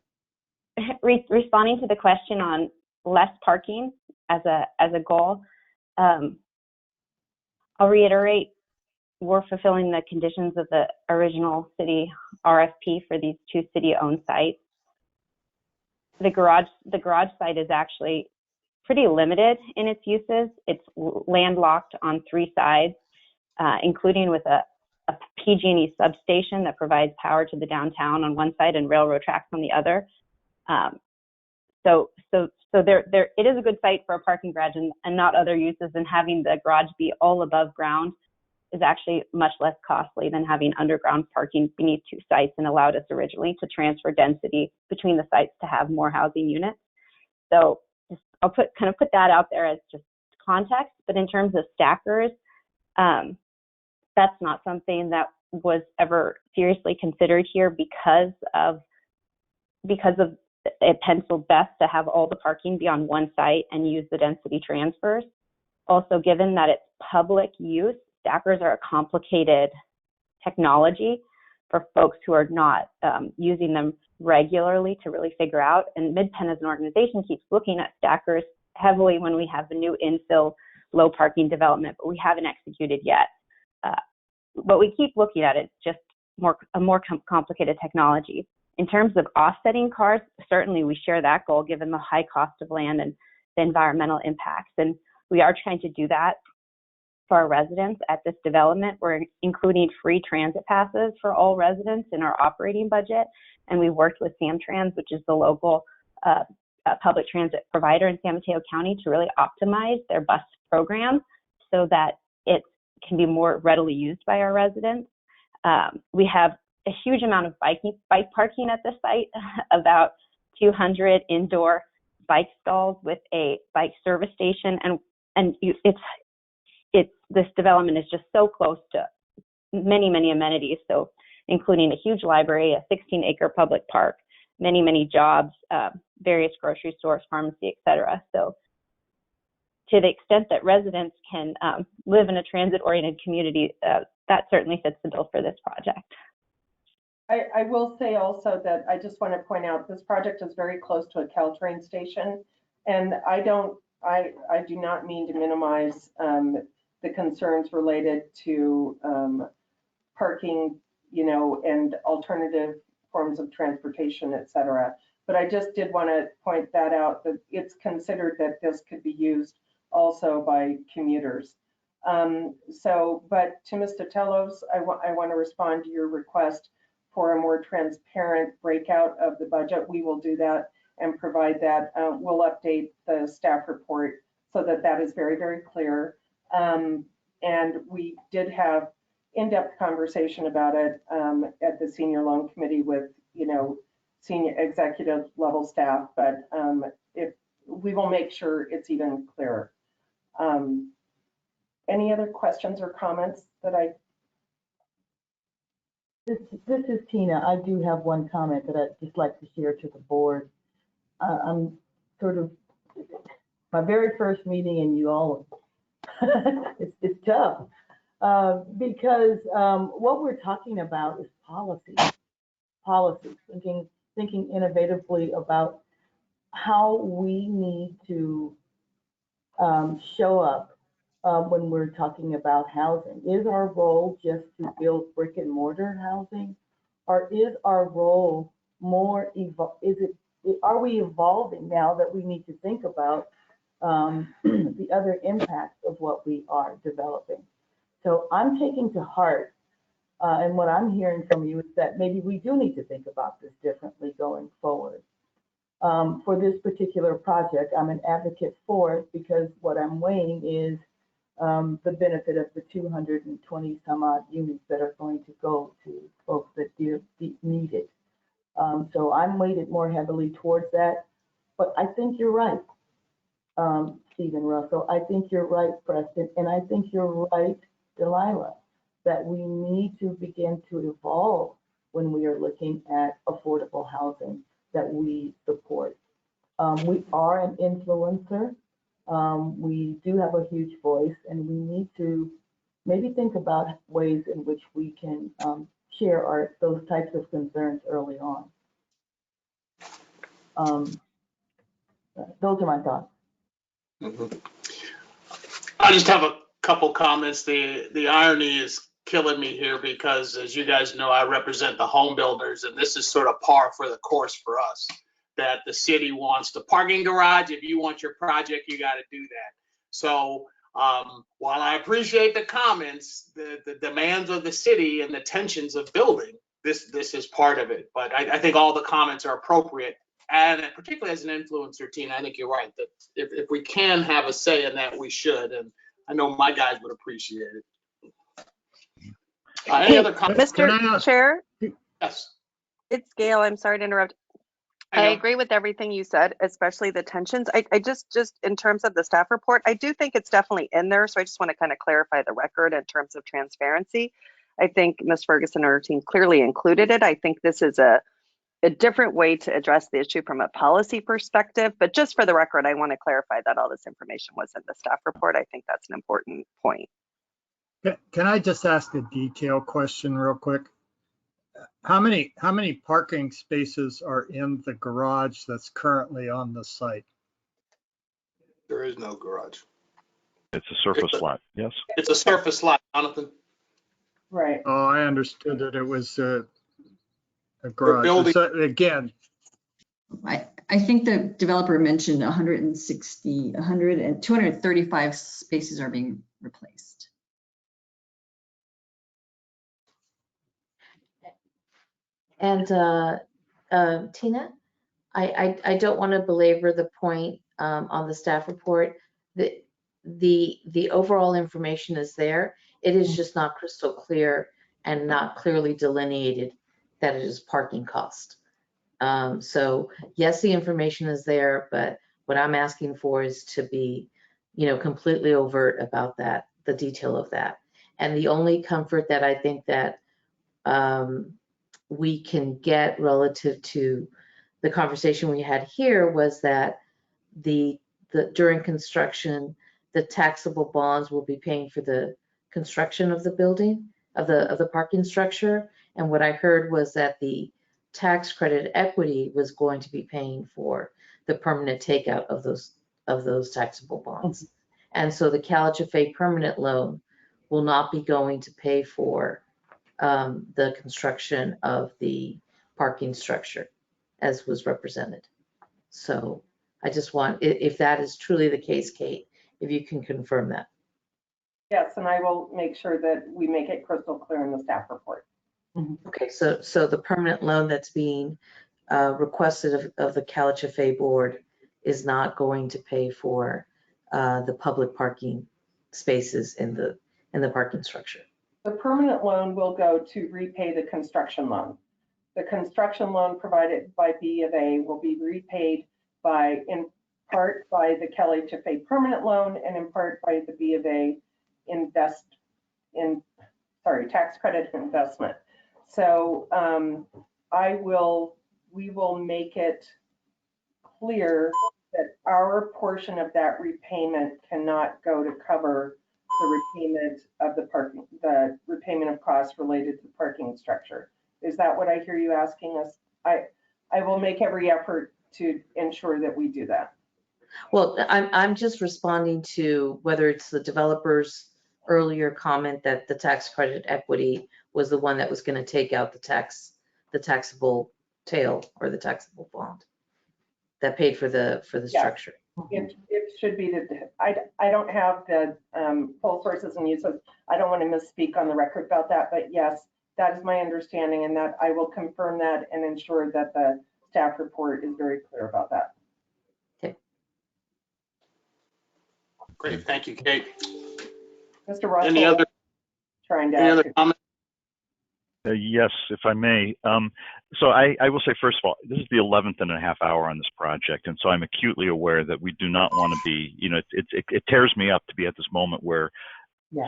Responding to the question on less parking as a goal, I'll reiterate, we're fulfilling the conditions of the original city RFP for these 2 city-owned sites. The garage site is actually pretty limited in its uses. It's landlocked on 3 sides, including with a PG&E substation that provides power to the downtown on one side and railroad tracks on the other. So it is a good site for a parking garage and not other uses, and having the garage be all above ground is actually much less costly than having underground parking beneath 2 sites, and allowed us originally to transfer density between the sites to have more housing units. So I'll put that out there as just context, but in terms of stackers, that's not something that was ever seriously considered here because it penciled best to have all the parking be on one site and use the density transfers. Also, given that it's public use, stackers are a complicated technology for folks who are not using them regularly to really figure out. And MidPenn as an organization keeps looking at stackers heavily when we have the new infill low parking development, but we haven't executed yet. But we keep looking at it, just a more complicated technology. In terms of offsetting cars, certainly we share that goal given the high cost of land and the environmental impacts. And we are trying to do that for our residents at this development. We're including free transit passes for all residents in our operating budget. And we worked with Samtrans, which is the local public transit provider in San Mateo County, to really optimize their bus program so that it can be more readily used by our residents. We have a huge amount of bike parking at the site, about 200 indoor bike stalls with a bike service station, and this development is just so close to many amenities, so including a huge library, a 16-acre public park, many jobs, various grocery stores, pharmacy, etc. So to the extent that residents can live in a transit-oriented community, that certainly fits the bill for this project. I will say also that I just want to point out this project is very close to a Caltrain station, and I do not mean to minimize the concerns related to parking, and alternative forms of transportation, et cetera. But I just did want to point that out, that it's considered that this could be used also by commuters. But to Mr. Telos, I want to respond to your request for a more transparent breakout of the budget. We will do that and provide that. We'll update the staff report so that is very clear. And we did have in-depth conversation about it at the senior loan committee with, senior executive level staff, but we will make sure it's even clearer. Any other questions or comments that This is Tina. I do have one comment that I'd just like to share to the board. I'm sort of, my very first meeting and you all, it's tough because what we're talking about is policy, thinking innovatively about how we need to show up when we're talking about housing. Is our role just to build brick and mortar housing, or is our role more are we evolving now that we need to think about the other impacts of what we are developing? So I'm taking to heart, and what I'm hearing from you is that maybe we do need to think about this differently going forward. For this particular project, I'm an advocate for it because what I'm weighing is the benefit of the 220 some odd units that are going to go to folks that need it. So I'm weighted more heavily towards that, but I think you're right, Stephen Russell. I think you're right, Preston, and I think you're right, Delilah, that we need to begin to evolve when we are looking at affordable housing that we support. We are an influencer. We do have a huge voice, and we need to maybe think about ways in which we can share those types of concerns early on. Those are my thoughts. I just have a couple comments. The irony is killing me here because, as you guys know, I represent the home builders, and this is sort of par for the course for us. That the city wants the parking garage. If you want your project, you got to do that. So while I appreciate the comments, the demands of the city and the tensions of building, this is part of it. But I think all the comments are appropriate. And particularly as an influencer, Tina, I think you're right that if we can have a say in that, we should. And I know my guys would appreciate it. Any other comments? Mr. Chair? Yes. It's Gail. I'm sorry to interrupt. I agree with everything you said, especially the tensions. I just in terms of the staff report, I do think it's definitely in there. So I just want to kind of clarify the record in terms of transparency. I think Ms. Ferguson and her team clearly included it. I think this is a different way to address the issue from a policy perspective, but just for the record, I want to clarify that all this information was in the staff report. I think that's an important point. Can I just ask a detail question real quick? How many parking spaces are in the garage that's currently on the site? There is no garage. It's a surface lot, yes? It's a surface lot, Jonathan. Right. Oh, I understood that it was a garage. building- So again, I think the developer mentioned 160, 100 and 235 spaces are being replaced. And Tina, I don't want to belabor the point on the staff report. The overall information is there. It is just not crystal clear and not clearly delineated that it is parking cost. So yes, the information is there, but what I'm asking for is to be, completely overt about that, the detail of that. And the only comfort that I think that we can get relative to the conversation we had here was that during construction, the taxable bonds will be paying for the construction of the building, of the parking structure. And what I heard was that the tax credit equity was going to be paying for the permanent takeout of those taxable bonds. And so the CalHFA permanent loan will not be going to pay for the construction of the parking structure as was represented. So I just want, if that is truly the case, Kate, if you can confirm that. Yes, and I will make sure that we make it crystal clear in the staff report. Okay, so the permanent loan that's being requested of the CalHFA board is not going to pay for the public parking spaces in the parking structure. The permanent loan will go to repay the construction loan. The construction loan provided by B of A will be repaid in part by the CalHFA permanent loan and in part by the B of A tax credit investment. So we will make it clear that our portion of that repayment cannot go to cover the repayment of the repayment of costs related to the parking structure. Is that what I hear you asking us? I will make every effort to ensure that we do that. Well, I'm just responding to whether it's the developer's earlier comment that the tax credit equity was the one that was going to take out the taxable tail or the taxable bond that paid for the structure. It should be that I don't have the full sources and uses. I don't want to misspeak on the record about that, but yes, that is my understanding, and that I will confirm that and ensure that the staff report is very clear about that. Okay. Great, thank you, Kate. Mr. Russell, Any other comments? Yes, if I may. So I will say, first of all, this is the 11th and a half hour on this project. And so I'm acutely aware that we do not want to be, it tears me up to be at this moment where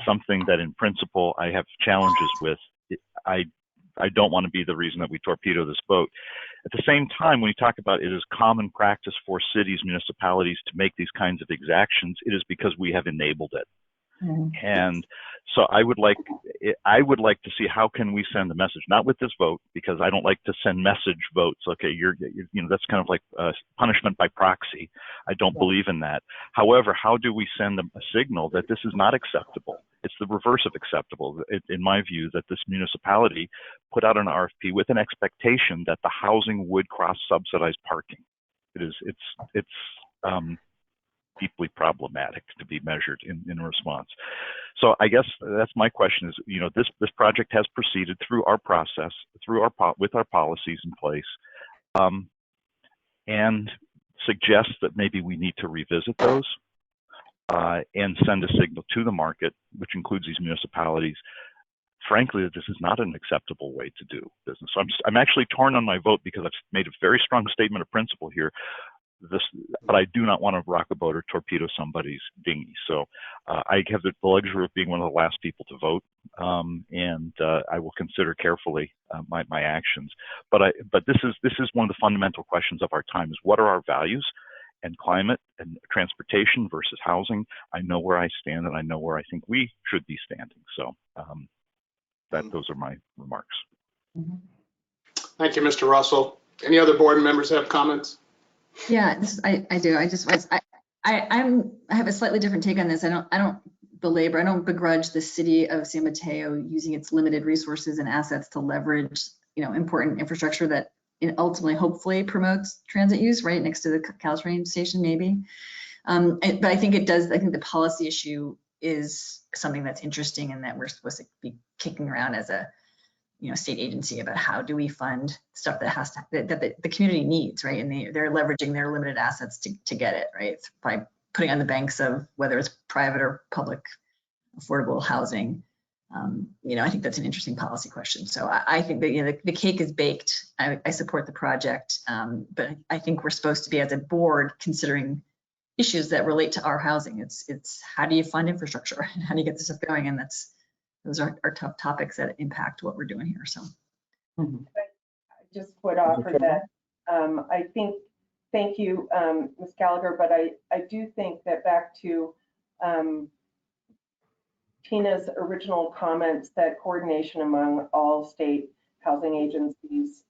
something that in principle I have challenges with, I don't want to be the reason that we torpedo this boat. At the same time, when you talk about it is common practice for cities, municipalities to make these kinds of exactions, it is because we have enabled it. And so I would like to see how can we send a message, not with this vote, because I don't like to send message votes. Okay, that's kind of like punishment by proxy. I don't believe in that. However, how do we send a signal that this is not acceptable? It's the reverse of acceptable, in my view, that this municipality put out an RFP with an expectation that the housing would cross-subsidize parking. It's deeply problematic to be measured in response. So I guess that's my question is, this project has proceeded through our process, with our policies in place, and suggests that maybe we need to revisit those and send a signal to the market, which includes these municipalities, frankly, that this is not an acceptable way to do business. So I'm actually torn on my vote because I've made a very strong statement of principle here. but I do not want to rock a boat or torpedo somebody's dinghy. So I have the luxury of being one of the last people to vote, and I will consider carefully my actions. But this is one of the fundamental questions of our time: is what are our values? And climate and transportation versus housing. I know where I stand, and I know where I think we should be standing. So those are my remarks. Thank you, Mr. Russell. Any other board members have comments? Yeah, I do. I have a slightly different take on this. I don't begrudge the city of San Mateo using its limited resources and assets to leverage, important infrastructure that ultimately, hopefully, promotes transit use right next to the Caltrain station, maybe. But I think it does. I think the policy issue is something that's interesting and that we're supposed to be kicking around as a state agency about how do we fund stuff that the community needs, right? And they're leveraging their limited assets to get it, right? It's by putting on the banks of whether it's private or public affordable housing. I think that's an interesting policy question. So I think that the cake is baked. I support the project, but I think we're supposed to be as a board considering issues that relate to our housing. It's how do you fund infrastructure and how do you get this stuff going? And those are tough topics that impact what we're doing here. So I just would offer that I think, thank you, Ms. Gallagher, but I do think that back to Tina's original comments that coordination among all state housing agencies,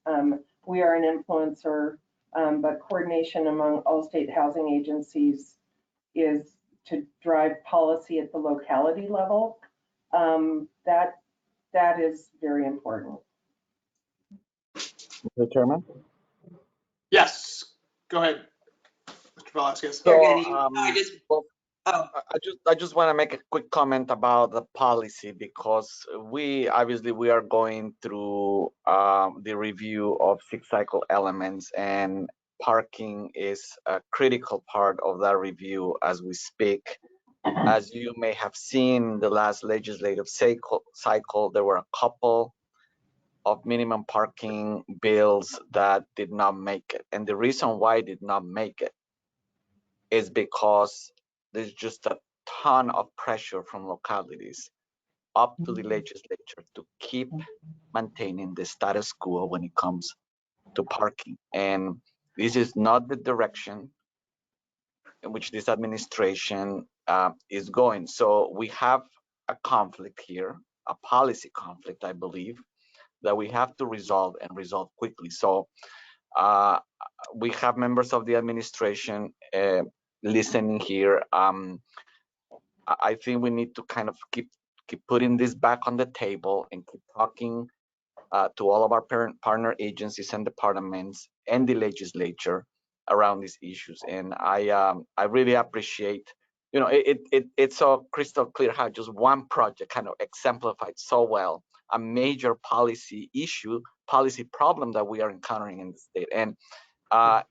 we are an influencer, but coordination among all state housing agencies is to drive policy at the locality level. That is very important. Mr. Chairman? Yes, go ahead, Mr. Velasquez. So, I just want to make a quick comment about the policy, because we are going through the review of 6 cycle elements, and parking is a critical part of that review as we speak. As you may have seen, the last legislative cycle, there were a couple of minimum parking bills that did not make it. And the reason why it did not make it is because there's just a ton of pressure from localities up to the legislature to keep maintaining the status quo when it comes to parking. And this is not the direction in which this administration is going. So we have a conflict here, a policy conflict, I believe, that we have to resolve and resolve quickly. So we have members of the administration listening here. I think we need to kind of keep putting this back on the table and keep talking to all of our partner agencies and departments and the legislature around these issues. And I really appreciate, it's so crystal clear how just one project kind of exemplified so well a major policy issue, policy problem that we are encountering in the state. And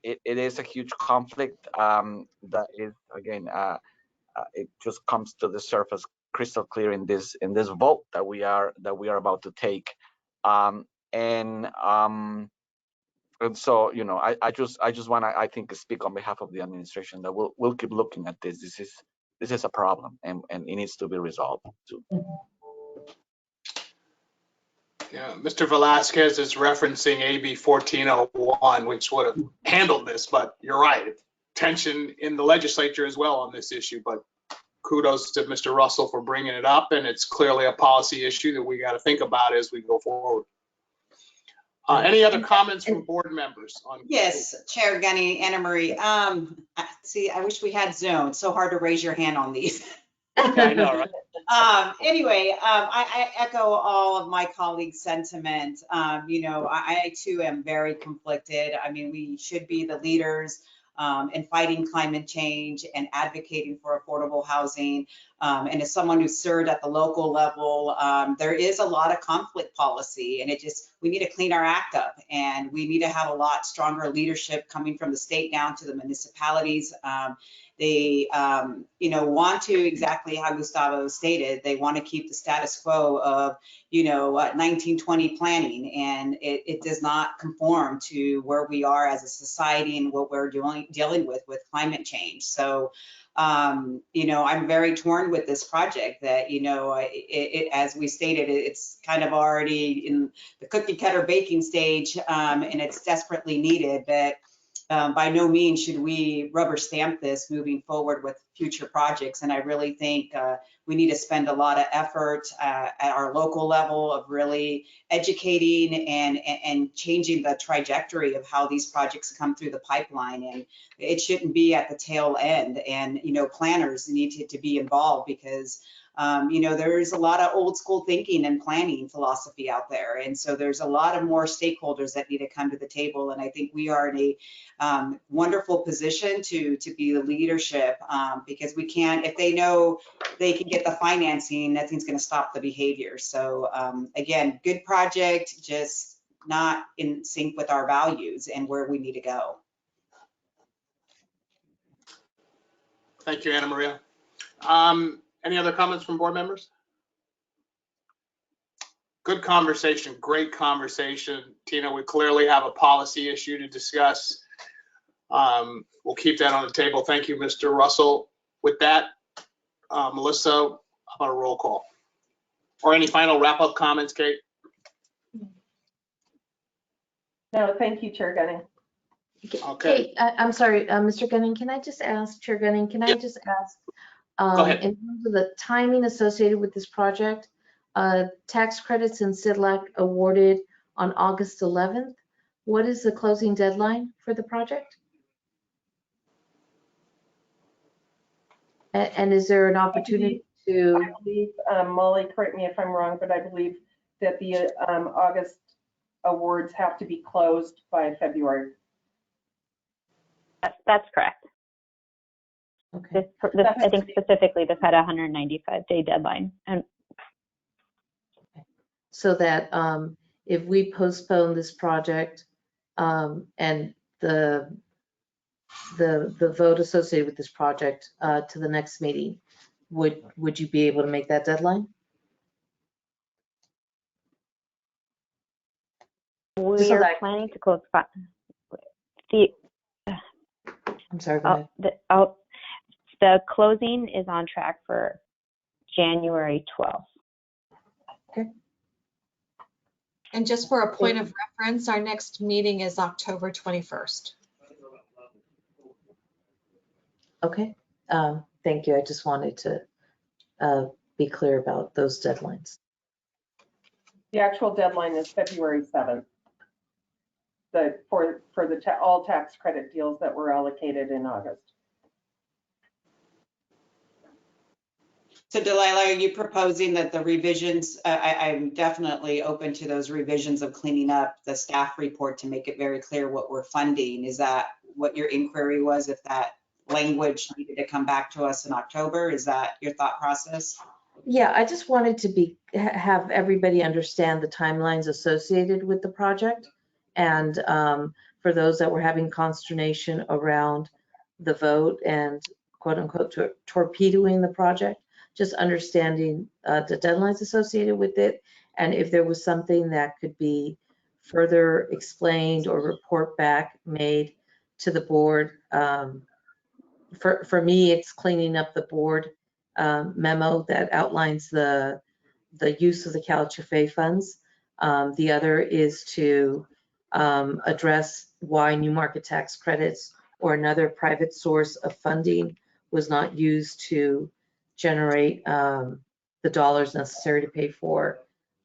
it is a huge conflict that is, again, it just comes to the surface crystal clear in this vote that we are about to take. And so, I just want to, I think, speak on behalf of the administration that we'll keep looking at this. This is a problem, and it needs to be resolved too. Yeah, Mr. Velasquez is referencing AB 1401, which would have handled this, but you're right. Tension in the legislature as well on this issue, but kudos to Mr. Russell for bringing it up, and it's clearly a policy issue that we got to think about as we go forward. Any other comments from board members? Yes, Chair Gunny, Anna Marie. See, I wish we had Zoom. It's so hard to raise your hand on these. I know, right? Anyway, I echo all of my colleagues' sentiment. I too am very conflicted. I mean, we should be the leaders in fighting climate change and advocating for affordable housing. And as someone who served at the local level, there is a lot of conflict policy, and we need to clean our act up, and we need to have a lot stronger leadership coming from the state down to the municipalities. They, want to, exactly how Gustavo stated, they want to keep the status quo of, 1920 planning, and it does not conform to where we are as a society and what we're dealing with climate change. So, I'm very torn with this project that, as we stated, it's kind of already in the cookie cutter baking stage, and it's desperately needed, but by no means should we rubber stamp this moving forward with future projects. And I really think we need to spend a lot of effort at our local level of really educating and changing the trajectory of how these projects come through the pipeline. And it shouldn't be at the tail end. And, planners need to be involved because there's a lot of old school thinking and planning philosophy out there. And so there's a lot of more stakeholders that need to come to the table. And I think we are in a wonderful position to be the leadership because we can't, if they know they can get the financing, nothing's going to stop the behavior. So again, good project, just not in sync with our values and where we need to go. Thank you, Anna Maria. Any other comments from board members? Good conversation, great conversation. Tina, we clearly have a policy issue to discuss. We'll keep that on the table. Thank you, Mr. Russell. With that, Melissa, how about a roll call? Or any final wrap-up comments, Kate? No, thank you, Chair Gunning. Okay. Kate, I'm sorry, Mr. Gunning, can I just ask, Chair Gunning, can I just ask, Go ahead. in terms of the timing associated with this project, tax credits and CIDLAC awarded on August 11th. What is the closing deadline for the project? And is there an opportunity to? I believe, Molly, correct me if I'm wrong, but I believe that the August awards have to be closed by February. That's correct. Okay. I think specifically this had a 195-day deadline. And so that if we postpone this project and the vote associated with this project to the next meeting, would you be able to make that deadline? We are planning to close I'm sorry, go ahead. The closing is on track for January 12th. Okay. And just for a point of reference, our next meeting is October 21st. Okay. Thank you. I just wanted to be clear about those deadlines. The actual deadline is February 7th. For all tax credit deals that were allocated in August. So Delilah, are you proposing that the revisions, I'm definitely open to those revisions of cleaning up the staff report to make it very clear what we're funding. Is that what your inquiry was, if that language needed to come back to us in October? Is that your thought process? Yeah, I just wanted to have everybody understand the timelines associated with the project. And for those that were having consternation around the vote and quote unquote torpedoing the project, just understanding the deadlines associated with it. And if there was something that could be further explained or report back made to the board. For me, it's cleaning up the board memo that outlines the use of the CalHFA funds. The other is to address why new market tax credits or another private source of funding was not used to generate the dollars necessary to pay for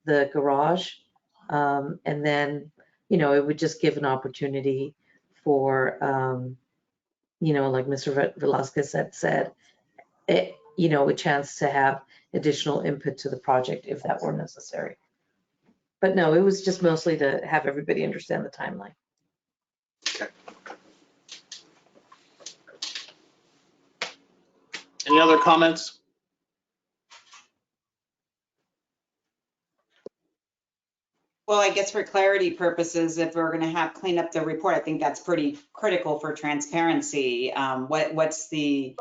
the garage. And then, it would just give an opportunity for, like Mr. Velasquez had said, a chance to have additional input to the project if that were necessary. But no, it was just mostly to have everybody understand the timeline. Okay. Any other comments? Well, I guess for clarity purposes, if we're going to have clean up the report, I think that's pretty critical for transparency. What's the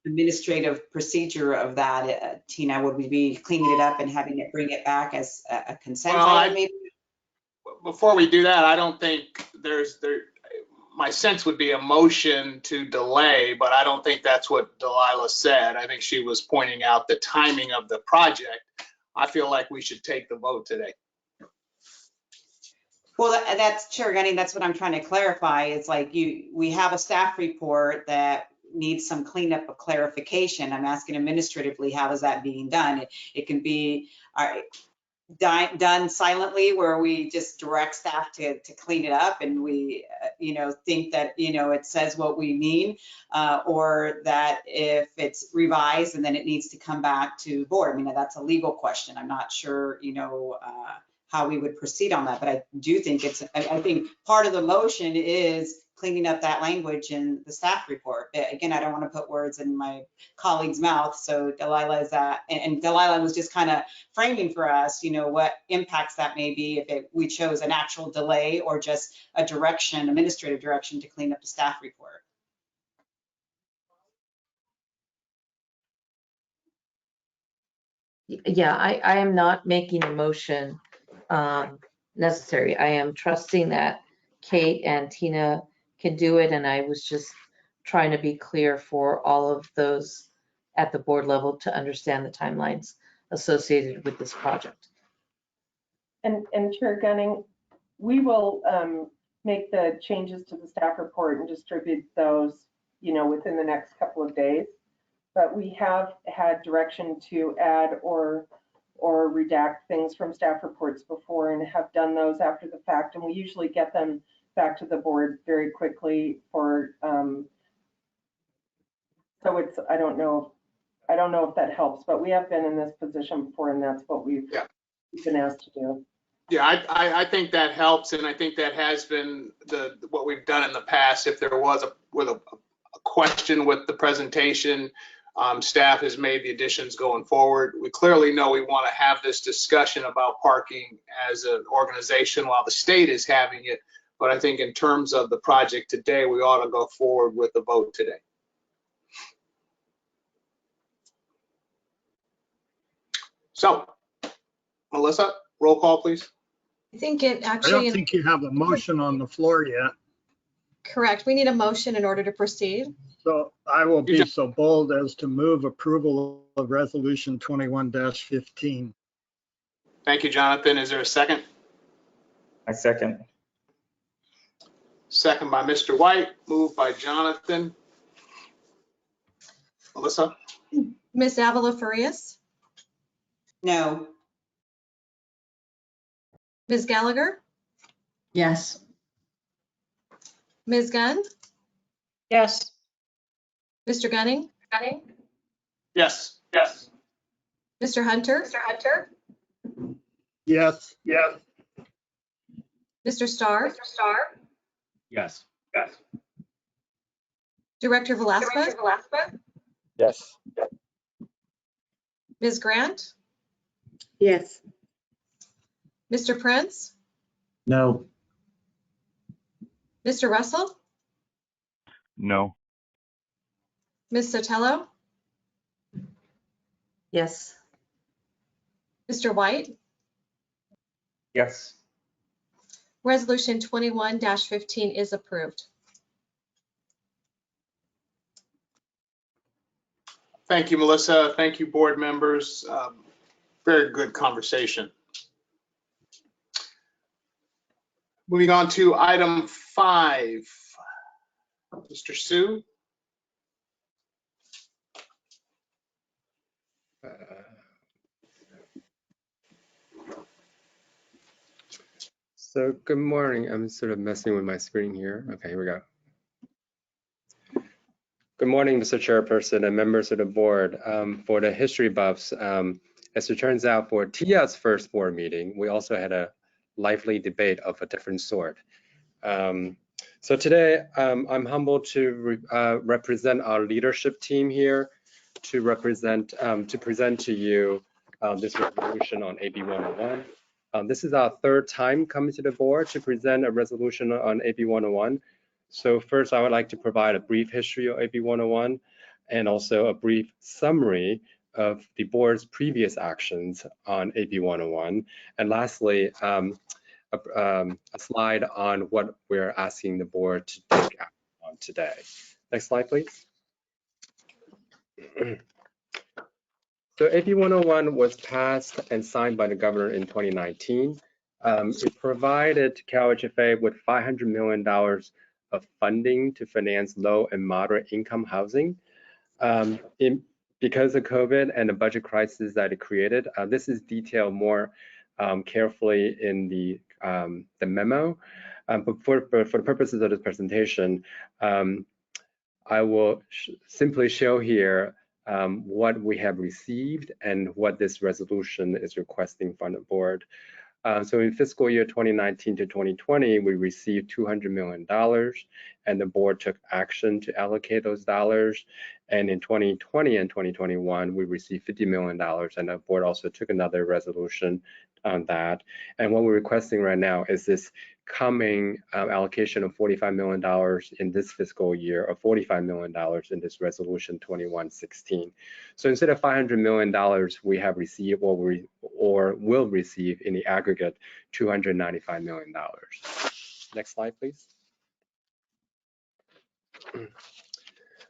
administrative procedure of that, Tina? Would we be cleaning it up and having it bring it back as a consent Well, item maybe? Before we do that, I don't think my sense would be a motion to delay, but I don't think that's what Delilah said. I think she was pointing out the timing of the project. I feel like we should take the vote today. Well, that's Chair Gunning, that's what I'm trying to clarify. It's like we have a staff report that needs some cleanup of clarification. I'm asking administratively, how is that being done? It can be done silently, where we just direct staff to clean it up, and we think that it says what we mean, or that if it's revised and then it needs to come back to board. I mean, that's a legal question. I'm not sure how we would proceed on that, but I do think I think part of the motion is cleaning up that language in the staff report. Again, I don't want to put words in my colleague's mouth. So Delilah is that, and Delilah was just kind of framing for us, what impacts that may be if we chose an actual delay or just a direction, administrative direction to clean up the staff report. Yeah, I am not making a motion necessary. I am trusting that Kate and Tina can do it, and I was just trying to be clear for all of those at the board level to understand the timelines associated with this project. And Chair Gunning, we will make the changes to the staff report and distribute those, within the next couple of days. But we have had direction to add or redact things from staff reports before, and have done those after the fact. And we usually get them back to the board very quickly for, so it's, I don't know if that helps, but we have been in this position before, and that's what we've been asked to do. Yeah, I think that helps, and I think that has been what we've done in the past. If there was a question with the presentation, staff has made the additions going forward. We clearly know we want to have this discussion about parking as an organization while the state is having it. But I think in terms of the project today, we ought to go forward with the vote today. So, Melissa, roll call, please. I think it I actually. don't think you have a motion on the floor yet. Correct. We need a motion in order to proceed. So I will be so bold as to move approval of resolution 21-15. Thank you, Jonathan. Is there a second? I second. Second by Mr. White, moved by Jonathan. Melissa? Ms. Avila Farias? No. Ms. Gallagher? Yes. Ms. Gunn? Yes. Mr. Gunning? Yes. Mr. Hunter? Yes. Mr. Starr? Yes. Director Velasquez? Yes. Ms. Grant? Yes. Mr. Prince? No. Mr. Russell? No. Ms. Sotelo? Yes. Mr. White? Yes. Resolution 21-15 is approved. Thank you, Melissa. Thank you, board members. Very good conversation. Moving on to item 5. Mr. Sue? So good morning. I'm sort of messing with my screen here. Okay, here we go. Good morning, Mr. Chairperson and members of the board. For the history buffs, as it turns out, for TIA's first board meeting, we also had a lively debate of a different sort. So today, I'm humbled to represent our leadership team here to present to you this resolution on AB 101. This is our third time coming to the board to present a resolution on AB 101. So first, I would like to provide a brief history of AB 101 and also a brief summary of the board's previous actions on AB 101. And lastly, a slide on what we're asking the board to take action on today. Next slide, please. So AB 101 was passed and signed by the governor in 2019. It provided CalHFA with $500 million of funding to finance low and moderate income housing. Because of COVID and the budget crisis that it created, this is detailed more carefully in the memo. But for the purposes of this presentation, I will simply show here what we have received and what this resolution is requesting from the board. So in fiscal year 2019 to 2020, we received $200 million, and the board took action to allocate those dollars. And in 2020 and 2021, we received $50 million, and the board also took another resolution on that. And what we're requesting right now is this coming allocation of $45 million in this fiscal year, or $45 million in this resolution 2116. So instead of $500 million we have received or will receive in the aggregate $295 million. Next slide, please.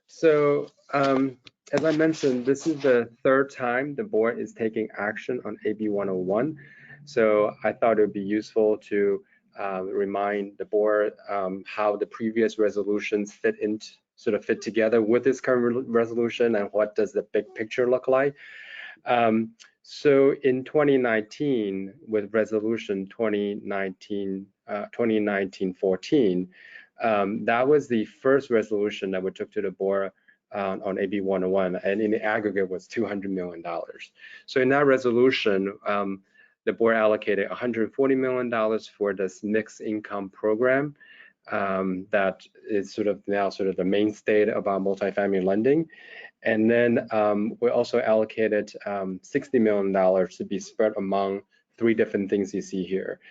So as I mentioned, this is the third time the board is taking action on AB 101. So I thought it would be useful to remind the board how the previous resolutions fit together with this current resolution and what does the big picture look like. So in 2019, with resolution 2019-14, that was the first resolution that we took to the board on AB 101, and in the aggregate was $200 million. So in that resolution, the board allocated $140 million for this mixed income program that is now the mainstay of our multifamily lending. And then we also allocated $60 million to be spread among three different things you see here.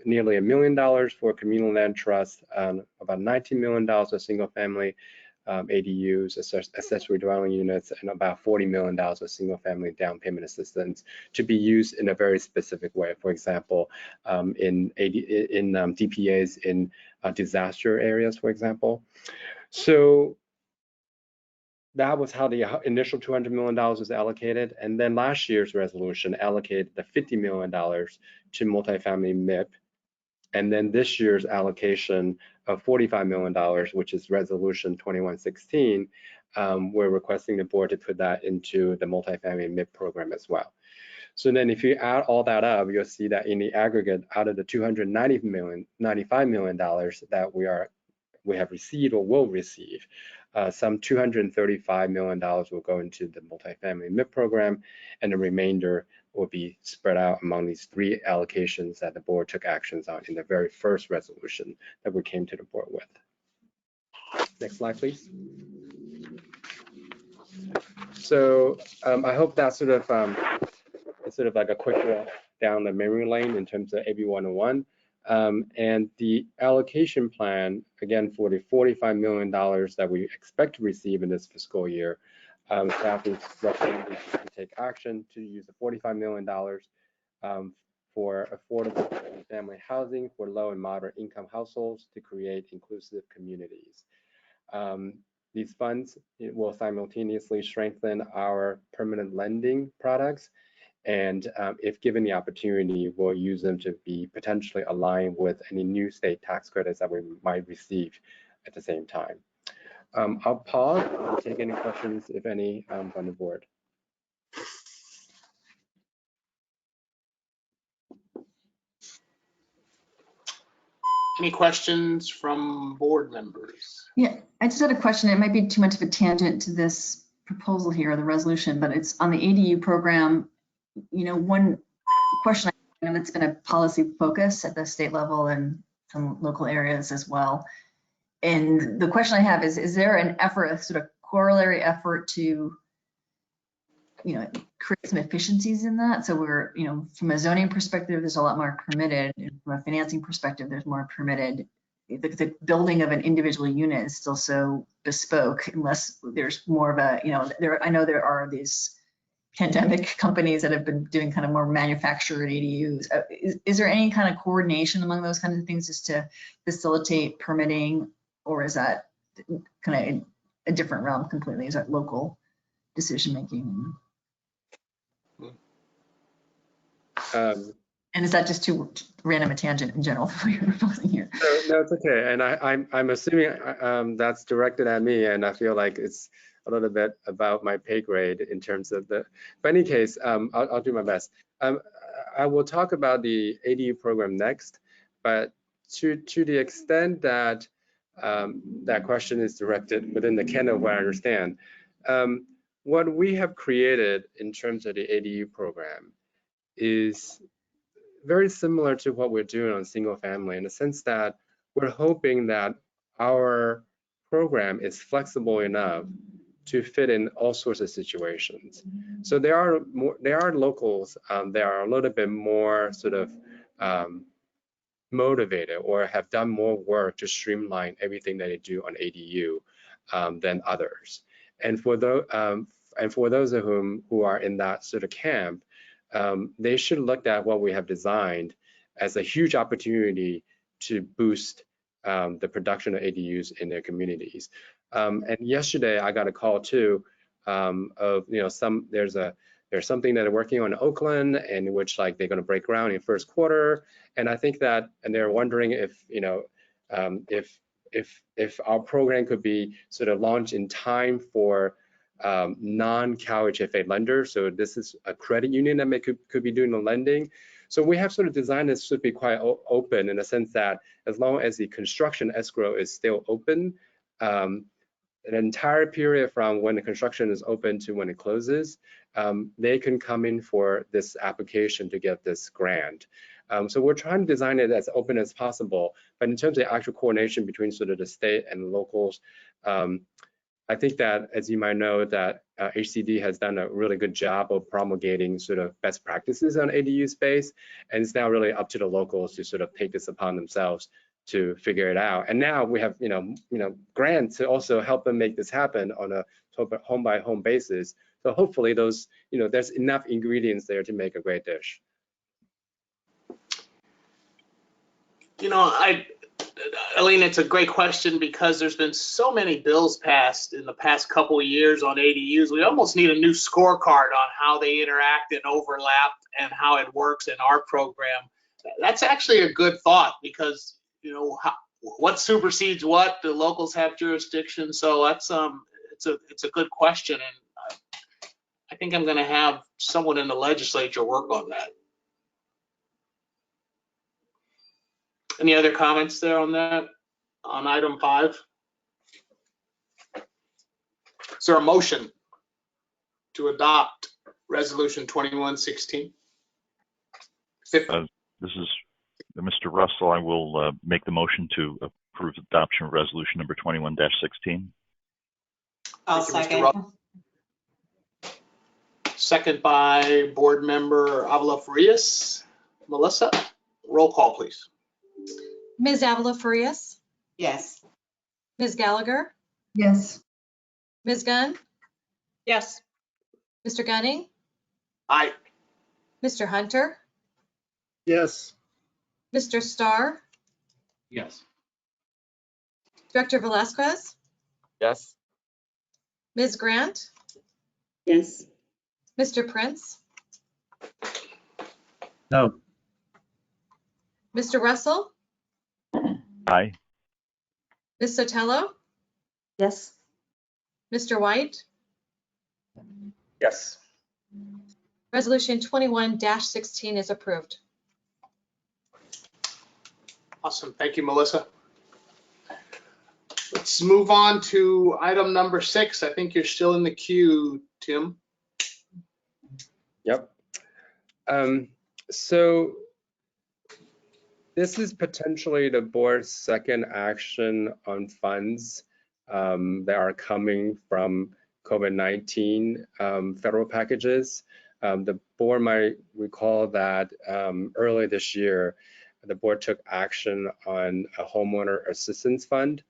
Nearly $1 million for communal land trust, about $19 million for single family ADUs, accessory dwelling units, and about $40 million of single family down payment assistance to be used in a very specific way. For example, in DPAs in disaster areas, for example. So that was how the initial $200 million was allocated. And then last year's resolution allocated the $50 million to multifamily MIP. And then this year's allocation of $45 million, which is resolution 2116, we're requesting the board to put that into the multifamily MIP program as well. So then if you add all that up, you'll see that in the aggregate, out of the $95 million that we have received or will receive, some $235 million will go into the multifamily MIP program, and the remainder will be spread out among these three allocations that the board took actions on in the very first resolution that we came to the board with. Next slide, please. So I hope that's sort of like a quick walk down the memory lane in terms of AB 101. And the allocation plan, again, for the $45 million that we expect to receive in this fiscal year, staff is recommending to take action to use the $45 million for affordable family housing for low and moderate income households to create inclusive communities. These funds will simultaneously strengthen our permanent lending products, and if given the opportunity, we'll use them to be potentially aligned with any new state tax credits that we might receive at the same time. I'll pause and take any questions, if any, from the board. Any questions from board members? Yeah, I just had a question. It might be too much of a tangent to this proposal here, the resolution, but it's on the ADU program. You know, one question I know it's been a policy focus at the state level and some local areas as well. And the question I have is there an effort, a sort of corollary effort to create some efficiencies in that. So we're, from a zoning perspective, there's a lot more permitted. From a financing perspective, there's more permitted. The building of an individual unit is still so bespoke unless there's more of a, I know there are these pandemic companies that have been doing kind of more manufactured ADUs. Is there any kind of coordination among those kinds of things just to facilitate permitting, or is that kind of a different realm completely? Is that local decision making? And is that just too random a tangent in general for you're proposing here? No, it's okay. And I'm assuming that's directed at me, and I feel like it's a little bit about my pay grade in terms of the. But in any case, I'll do my best. I will talk about the ADU program next, but to the extent that that question is directed within the canon of what I understand, what we have created in terms of the ADU program is very similar to what we're doing on single family, in the sense that we're hoping that our program is flexible enough to fit in all sorts of situations. So there are locals that are a little bit more sort of motivated or have done more work to streamline everything that they do on ADU than others. And for those of who are in that sort of camp, they should look at what we have designed as a huge opportunity to boost the production of ADUs in their communities. And yesterday I got a call too of there's something that they're working on in Oakland, in which like they're going to break ground in first quarter, and I think that, and they're wondering if our program could be sort of launched in time for non-CalHFA lenders. So this is a credit union that could be doing the lending. So we have sort of designed this to be quite open, in the sense that as long as the construction escrow is still open, an entire period from when the construction is open to when it closes, they can come in for this application to get this grant. So we're trying to design it as open as possible, but in terms of actual coordination between sort of the state and the locals, I think that, as you might know, that HCD has done a really good job of promulgating sort of best practices on ADU space, and it's now really up to the locals to sort of take this upon themselves to figure it out. And now we have, grants to also help them make this happen on a home by home basis. So hopefully those, there's enough ingredients there to make a great dish. Eileen, it's a great question, because there's been so many bills passed in the past couple of years on ADUs. We almost need a new scorecard on how they interact and overlap and how it works in our program. That's actually a good thought, because what supersedes what? The locals have jurisdiction, so that's it's a good question, and I think I'm going to have someone in the legislature work on that. Any other comments there on that, on item 5? Is there a motion to adopt resolution 2116? This is Mr. Russell. I will make the motion to approve adoption of resolution number 21-16. I'll second. Second by board member Avila Farias. Melissa, roll call, please. Ms. Avila Farias, Yes. Ms. Gallagher, Yes. Ms. Gunn, Yes. Mr. Gunning, Aye. Mr. Hunter, Yes. Mr. Starr, Yes. Director Velasquez, Yes. Ms. Grant, Yes. Mr. Prince, No. Mr. Russell, Aye. Ms. Sotelo, Yes. Mr. White. Yes. Resolution 21-16 is approved. Awesome. Thank you, Melissa. Let's move on to item number 6. I think you're still in the queue, Tim. Yep. So this is potentially the board's second action on funds that are coming from COVID-19 federal packages. The board might recall that early this year, the board took action on a homeowner assistance fund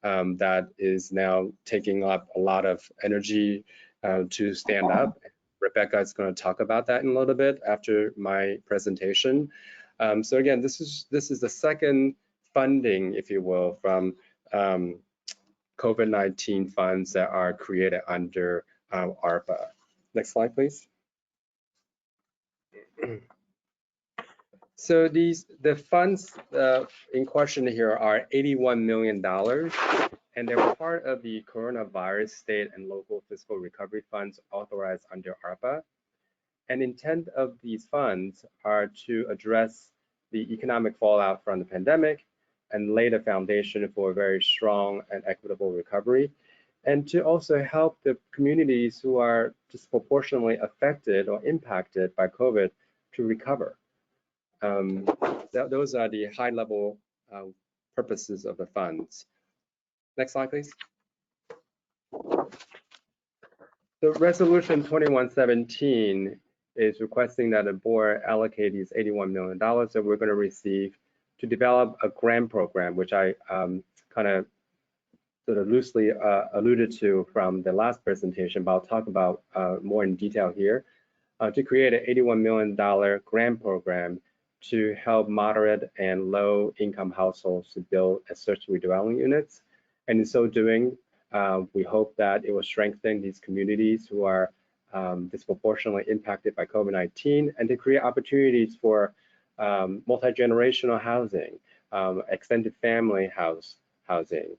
that is now taking up a lot of energy to stand up. Rebecca is going to talk about that in a little bit after my presentation. So again, this is the second funding, if you will, from COVID-19 funds that are created under ARPA. Next slide, please. So the funds in question here are $81 million, and they're part of the coronavirus state and local fiscal recovery funds authorized under ARPA. And intent of these funds are to address the economic fallout from the pandemic and lay the foundation for a very strong and equitable recovery, and to also help the communities who are disproportionately affected or impacted by COVID to recover. Those are the high-level purposes of the funds. Next slide, please. So Resolution 2117 is requesting that the board allocate these $81 million that we're going to receive to develop a grant program, which I kind of sort of loosely alluded to from the last presentation, but I'll talk about more in detail here, to create an $81 million grant program to help moderate and low income households to build accessory dwelling units. And in so doing, we hope that it will strengthen these communities who are disproportionately impacted by COVID-19 and to create opportunities for multi-generational housing, extended family housing.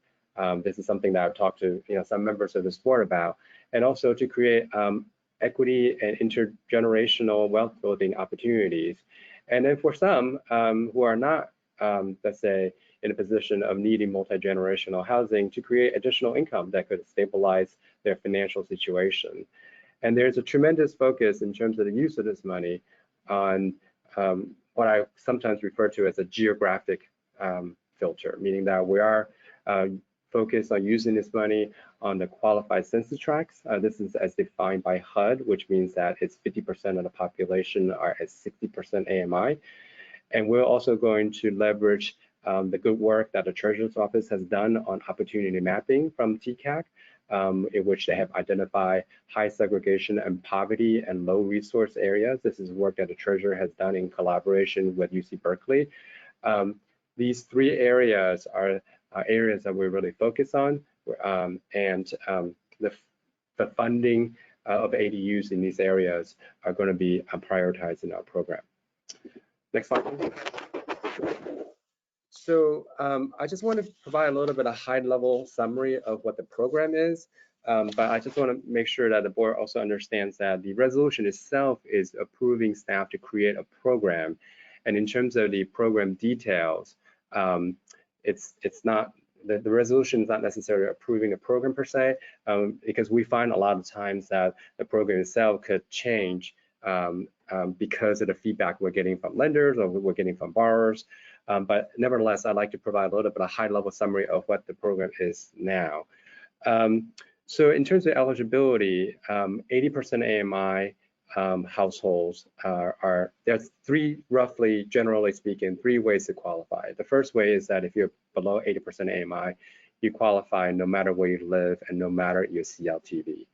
This is something that I've talked to some members of this board about, and also to create equity and intergenerational wealth building opportunities. And then for some who are not, let's say, in a position of needing multi-generational housing, to create additional income that could stabilize their financial situation. And there's a tremendous focus in terms of the use of this money on what I sometimes refer to as a geographic filter, meaning that we are focused on using this money on the qualified census tracts. This is as defined by HUD, which means that it's 50% of the population are at 60% AMI. And we're also going to leverage the good work that the Treasurer's Office has done on opportunity mapping from TCAC, in which they have identified high segregation and poverty and low resource areas. This is work that the Treasurer has done in collaboration with UC Berkeley. These three areas are areas that we really focus on, and the funding of ADUs in these areas are going to be prioritized in our program. Next slide, please. So I just want to provide a little bit of high-level summary of what the program is, but I just want to make sure that the board also understands that the resolution itself is approving staff to create a program. And in terms of the program details, it's not, the resolution is not necessarily approving a program per se, because we find a lot of times that the program itself could change because of the feedback we're getting from lenders or we're getting from borrowers. But nevertheless, I'd like to provide a little bit of high-level summary of what the program is now. So in terms of eligibility, 80% AMI households there's three, roughly, generally speaking, three ways to qualify. The first way is that if you're below 80% AMI, you qualify no matter where you live and no matter your CLTV.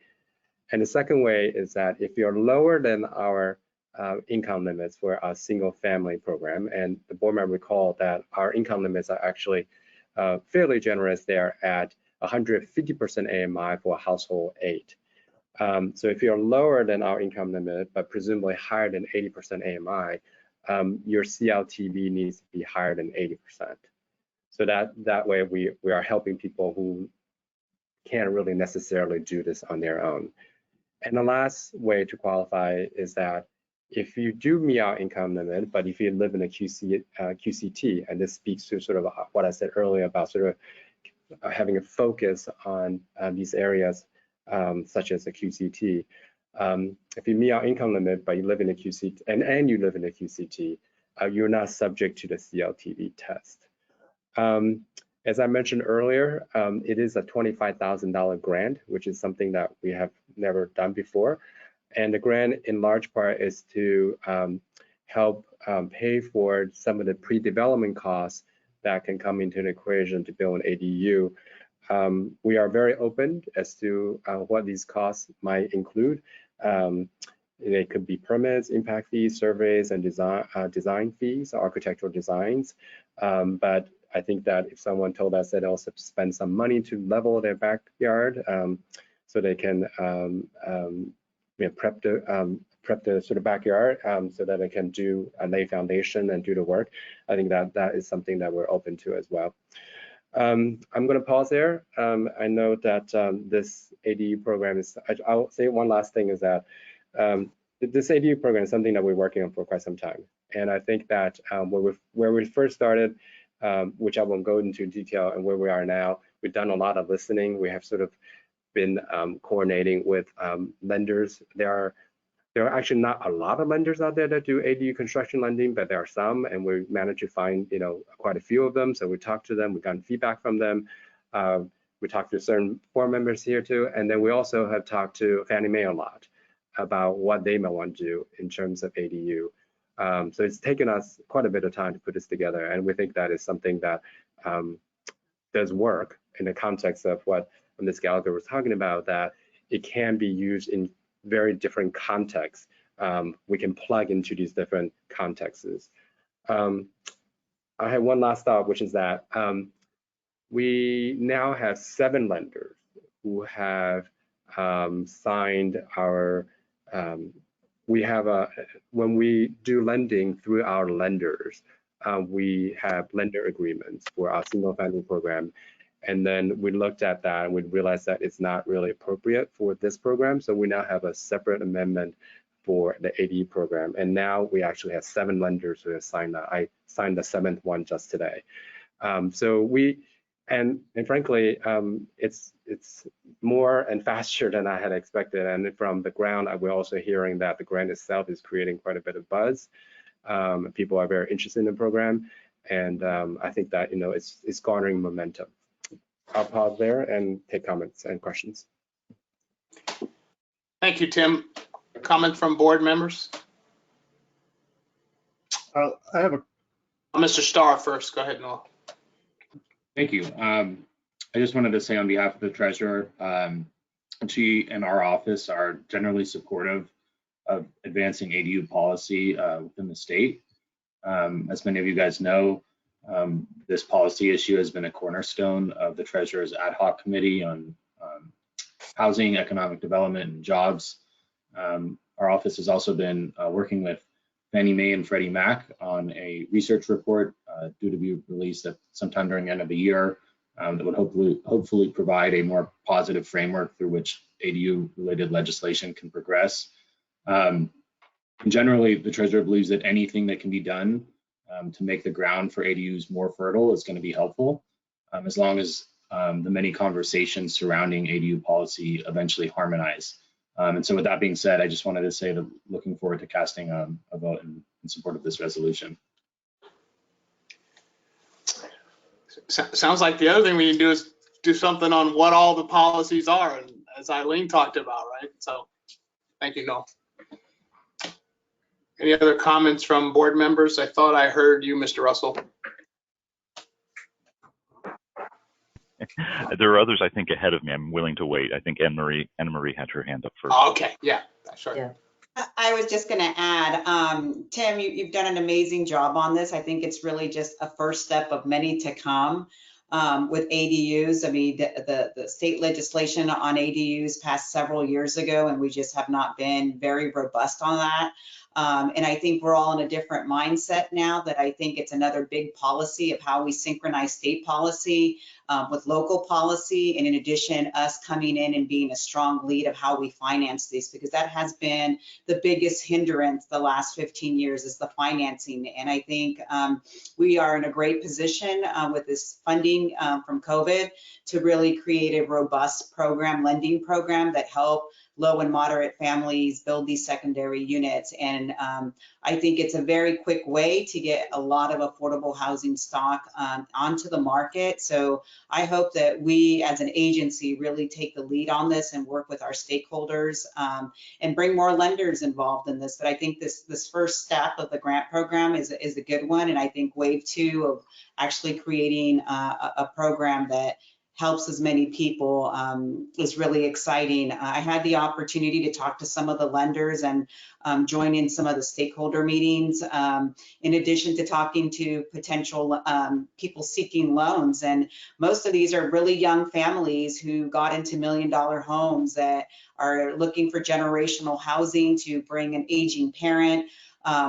And the second way is that if you're lower than our income limits for our single family program, and the board might recall that our income limits are actually fairly generous. They're at 150% AMI for household 8. So if you're lower than our income limit, but presumably higher than 80% AMI, your CLTV needs to be higher than 80%. So that way we are helping people who can't really necessarily do this on their own. And the last way to qualify is that if you do meet our income limit, but if you live in a QCT, and this speaks to sort of what I said earlier about sort of having a focus on these areas such as a QCT. If you meet our income limit, but you live in a QCT, and you live in a QCT, you're not subject to the CLTV test. As I mentioned earlier, it is a $25,000 grant, which is something that we have never done before. And the grant in large part is to help pay for some of the pre-development costs that can come into the equation to build an ADU. We are very open as to what these costs might include. They could be permits, impact fees, surveys, and design fees, architectural designs. But I think that if someone told us that they'll spend some money to level their backyard so they can prep the sort of backyard so that they can do lay foundation and do the work, I think that that is something that we're open to as well. I'm going to pause there. I know that this ADU program is, I'll say one last thing is that this ADU program is something that we're working on for quite some time. And I think that where we first started, which I won't go into detail, and where we are now, we've done a lot of listening. We have sort of been coordinating with lenders. There are actually not a lot of lenders out there that do ADU construction lending, but there are some, and we managed to find, quite a few of them. So we talked to them, we've gotten feedback from them. We talked to certain board members here too, and then we also have talked to Fannie Mae a lot about what they might want to do in terms of ADU. So it's taken us quite a bit of time to put this together, and we think that is something that does work in the context of what Ms. Gallagher was talking about, that it can be used in very different contexts. We can plug into these different contexts. I have one last thought, which is that we now have 7 lenders who have signed our, when we do lending through our lenders, we have lender agreements for our single family program. And then we looked at that and we realized that it's not really appropriate for this program. So we now have a separate amendment for the ADU program. And now we actually have 7 lenders who have signed that. I signed the 7th one just today. So we, and frankly, it's more and faster than I had expected. And from the ground, we're also hearing that the grant itself is creating quite a bit of buzz. People are very interested in the program. And I think that, it's garnering momentum. I'll pause there and take comments and questions. Thank you, Tim. Comment from board members? I have a Mr. Starr first. Go ahead, Noah. Thank you. I just wanted to say on behalf of the treasurer, she and our office are generally supportive of advancing ADU policy within the state. As many of you guys know, this policy issue has been a cornerstone of the treasurer's ad hoc committee on housing, economic development, and jobs. Our office has also been working with Fannie Mae and Freddie Mac on a research report due to be released at sometime during the end of the year that would hopefully provide a more positive framework through which ADU-related legislation can progress. Generally, the treasurer believes that anything that can be done to make the ground for ADUs more fertile is going to be helpful, as long as the many conversations surrounding ADU policy eventually harmonize. And so with that being said, I just wanted to say that looking forward to casting a vote in support of this resolution. Sounds like the other thing we can do is do something on what all the policies are, and as Eileen talked about, right? So thank you, Noel. Any other comments from board members? I thought I heard you, Mr. Russell. There are others, I think, ahead of me. I'm willing to wait. I think Anna Marie had her hand up first. Okay, yeah, sure. Yeah. I was just going to add, Tim, you've done an amazing job on this. I think it's really just a first step of many to come with ADUs. I mean, the state legislation on ADUs passed several years ago, and we just have not been very robust on that. And I think we're all in a different mindset now, that I think it's another big policy of how we synchronize state policy with local policy. And in addition, us coming in and being a strong lead of how we finance these, because that has been the biggest hindrance the last 15 years is the financing. And I think we are in a great position with this funding from COVID to really create a robust program, lending program that help low and moderate families build these secondary units. And I think it's a very quick way to get a lot of affordable housing stock onto the market. So I hope that we as an agency really take the lead on this and work with our stakeholders and bring more lenders involved in this. But I think this first step of the grant program is a good one. And I think wave 2 of actually creating a program that helps as many people is really exciting. I had the opportunity to talk to some of the lenders and join in some of the stakeholder meetings, in addition to talking to potential people seeking loans. And most of these are really young families who got into $1 million homes that are looking for generational housing to bring an aging parent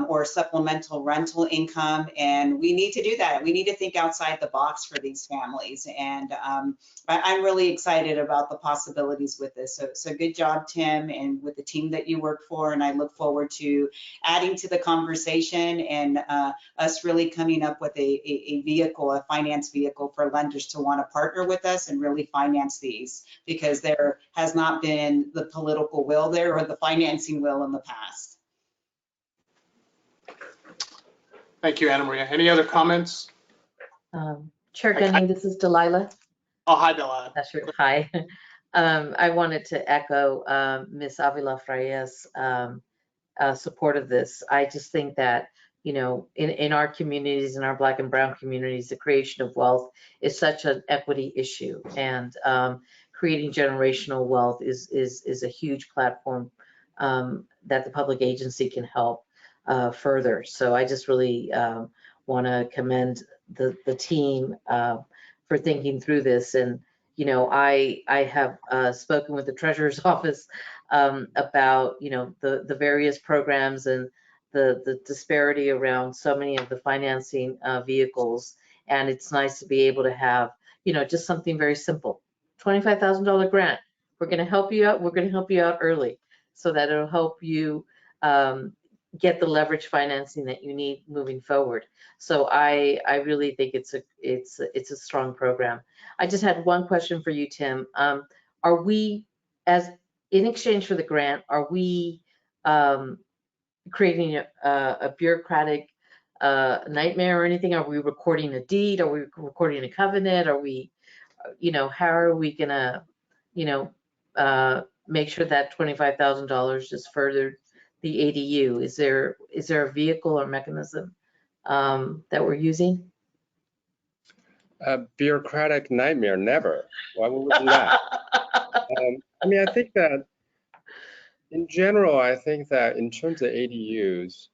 or supplemental rental income. And we need to do that. We need to think outside the box for these families. And I'm really excited about the possibilities with this. So good job, Tim, and with the team that you work for. And I look forward to adding to the conversation and us really coming up with a vehicle, a finance vehicle for lenders to want to partner with us and really finance these, because there has not been the political will there or the financing will in the past. Thank you, Anna Maria. Any other comments? Chair Gunning, this is Delilah. Oh, hi, Delilah. That's your, hi. I wanted to echo Ms. Avila Frei's support of this. I just think that, you know, in our communities, in our Black and Brown communities, the creation of wealth is such an equity issue, and creating generational wealth is a huge platform that the public agency can help further. So I just really want to commend the team for thinking through this. And, you know, I have spoken with the Treasurer's Office about, you know, the various programs and the disparity around so many of the financing vehicles. And it's nice to be able to have, you know, just something very simple, $25,000 grant. We're going to help you out. We're going to help you out early so that it'll help you get the leverage financing that you need moving forward. So I really think it's a strong program. I just had one question for you, Tim. Are we, as in exchange for the grant, are we creating a bureaucratic nightmare or anything? Are we recording a deed? Are we recording a covenant? Are we, you know, how are we gonna, you know, make sure that $25,000 is furthered the ADU? Is there a vehicle or mechanism that we're using? A bureaucratic nightmare, never. Why would we do that? I mean, I think that in general, I think that in terms of ADUs,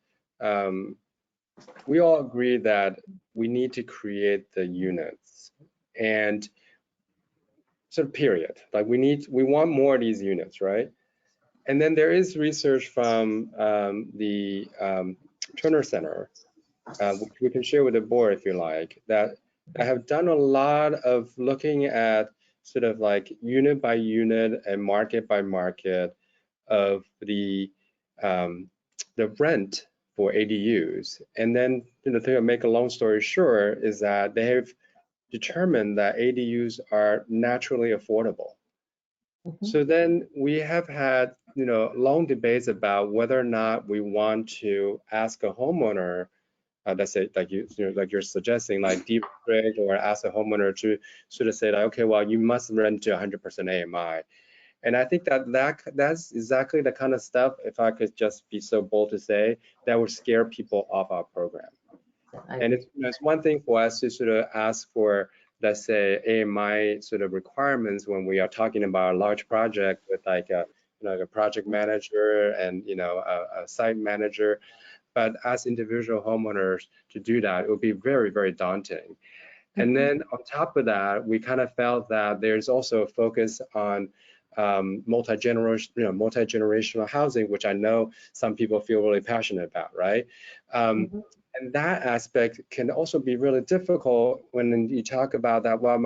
we all agree that we need to create the units, and sort of period. Like we want more of these units, right? And then there is research from the Turner Center, which we can share with the board if you like, that I have done a lot of looking at sort of like unit by unit and market by market of the rent for ADUs. And then the thing to make a long story short is that they have determined that ADUs are naturally affordable. So then we have had, you know, long debates about whether or not we want to ask a homeowner, let's say like like you're suggesting, like de-restrict, or ask a homeowner to sort of say like, okay, well, you must rent to 100% AMI. And I think that's exactly the kind of stuff, if I could just be so bold to say, that would scare people off our program. And it's one thing for us to sort of ask for, let's say, AMI sort of requirements when we are talking about a large project with like a, you know, a project manager and, you know, a site manager. But as individual homeowners to do that, it would be very, very daunting. And then on top of that, we kind of felt that there's also a focus on multi-generational housing, which I know some people feel really passionate about, right? And that aspect can also be really difficult when you talk about that. Well,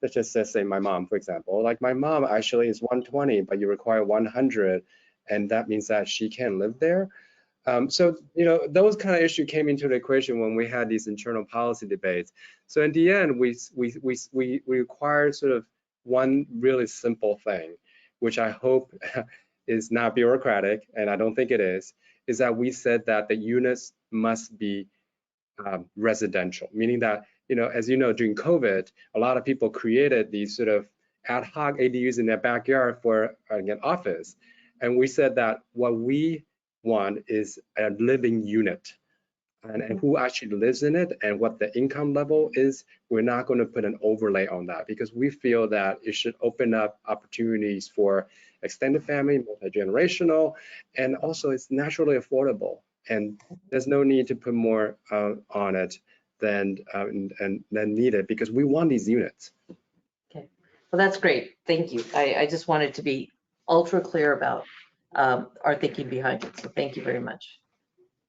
let's just say my mom, for example, like my mom actually is 120, but you require 100, and that means that she can't live there. So, you know, those kind of issues came into the equation when we had these internal policy debates. So in the end, we required sort of one really simple thing, which I hope is not bureaucratic, and I don't think it is that we said that the units must be residential, meaning that, as you know, during COVID, a lot of people created these sort of ad hoc ADUs in their backyard for an office. And we said that what we want is a living unit. And who actually lives in it and what the income level is, we're not going to put an overlay on that because we feel that it should open up opportunities for extended family, multi-generational, and also it's naturally affordable. And there's no need to put more on it than needed because we want these units. Okay, well, that's great. Thank you. I just wanted to be ultra clear about our thinking behind it. So thank you very much.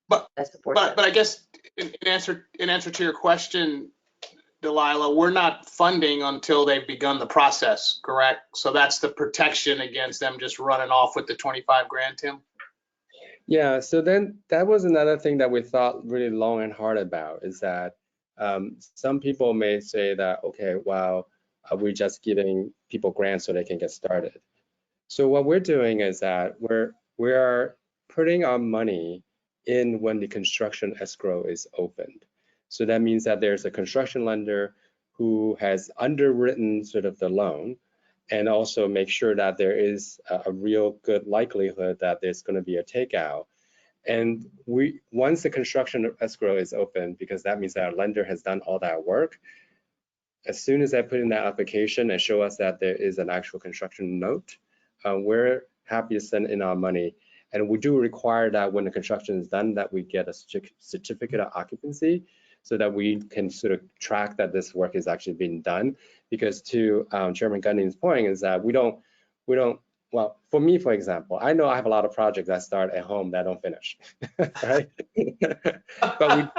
But I support that. I guess in answer to your question, Delilah, we're not funding until they've begun the process, correct? So that's the protection against them just running off with the 25 grand, Tim? Yeah, so then that was another thing that we thought really long and hard about is that some people may say that, okay, well, we're just giving people grants so they can get started. So what we're doing is that we're putting our money in when the construction escrow is opened. So that means that there's a construction lender who has underwritten sort of the loan and also make sure that there is a real good likelihood that there's going to be a takeout. And once the construction escrow is open, because that means that our lender has done all that work, as soon as I put in that application and show us that there is an actual construction note, we're happy to send in our money. And we do require that when the construction is done, that we get a certificate of occupancy so that we can sort of track that this work is actually being done. Because to Chairman Gunning's point is that we don't, well, for me, for example, I know I have a lot of projects that start at home that don't finish, right? But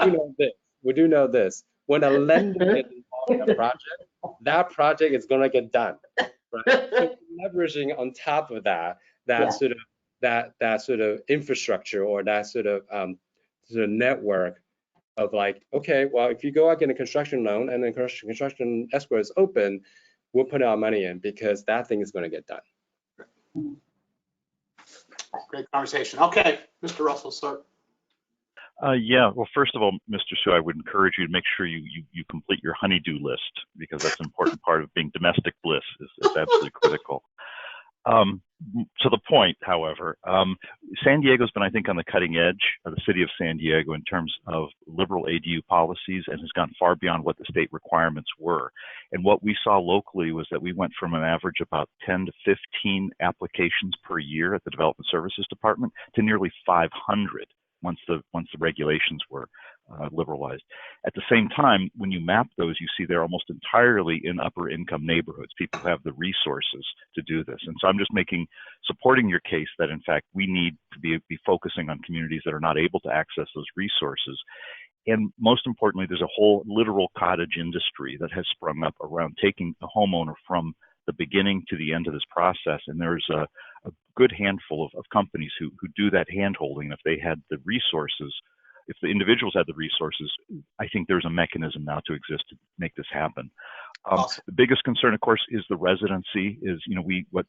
we do know this, when a lender gets involved in a project, that project is gonna get done, right? So leveraging on top of that, that sort of infrastructure or that sort of network of like, okay, well, if you go out get a construction loan and then construction escrow is open, we'll put our money in because that thing is going to get done. Great conversation. Okay, Mr. Russell, start. Yeah, well, first of all, Mr. Su, I would encourage you to make sure you complete your honeydew list because that's an important part of being domestic bliss. It's absolutely critical. To the point, however, San Diego's been, I think, on the cutting edge of the city of San Diego in terms of liberal ADU policies and has gone far beyond what the state requirements were. And what we saw locally was that we went from an average of about 10 to 15 applications per year at the Development Services Department to nearly 500 once the regulations were liberalized. At the same time, when you map those, you see they're almost entirely in upper income neighborhoods, people who have the resources to do this. And so I'm just supporting your case that in fact we need to be focusing on communities that are not able to access those resources. And most importantly, there's a whole literal cottage industry that has sprung up around taking a homeowner from the beginning to the end of this process. And there's a good handful of companies who do that hand-holding. If they had the resources, if the individuals had the resources, I think there's a mechanism now to exist to make this happen. Awesome. The biggest concern, of course, is the residency.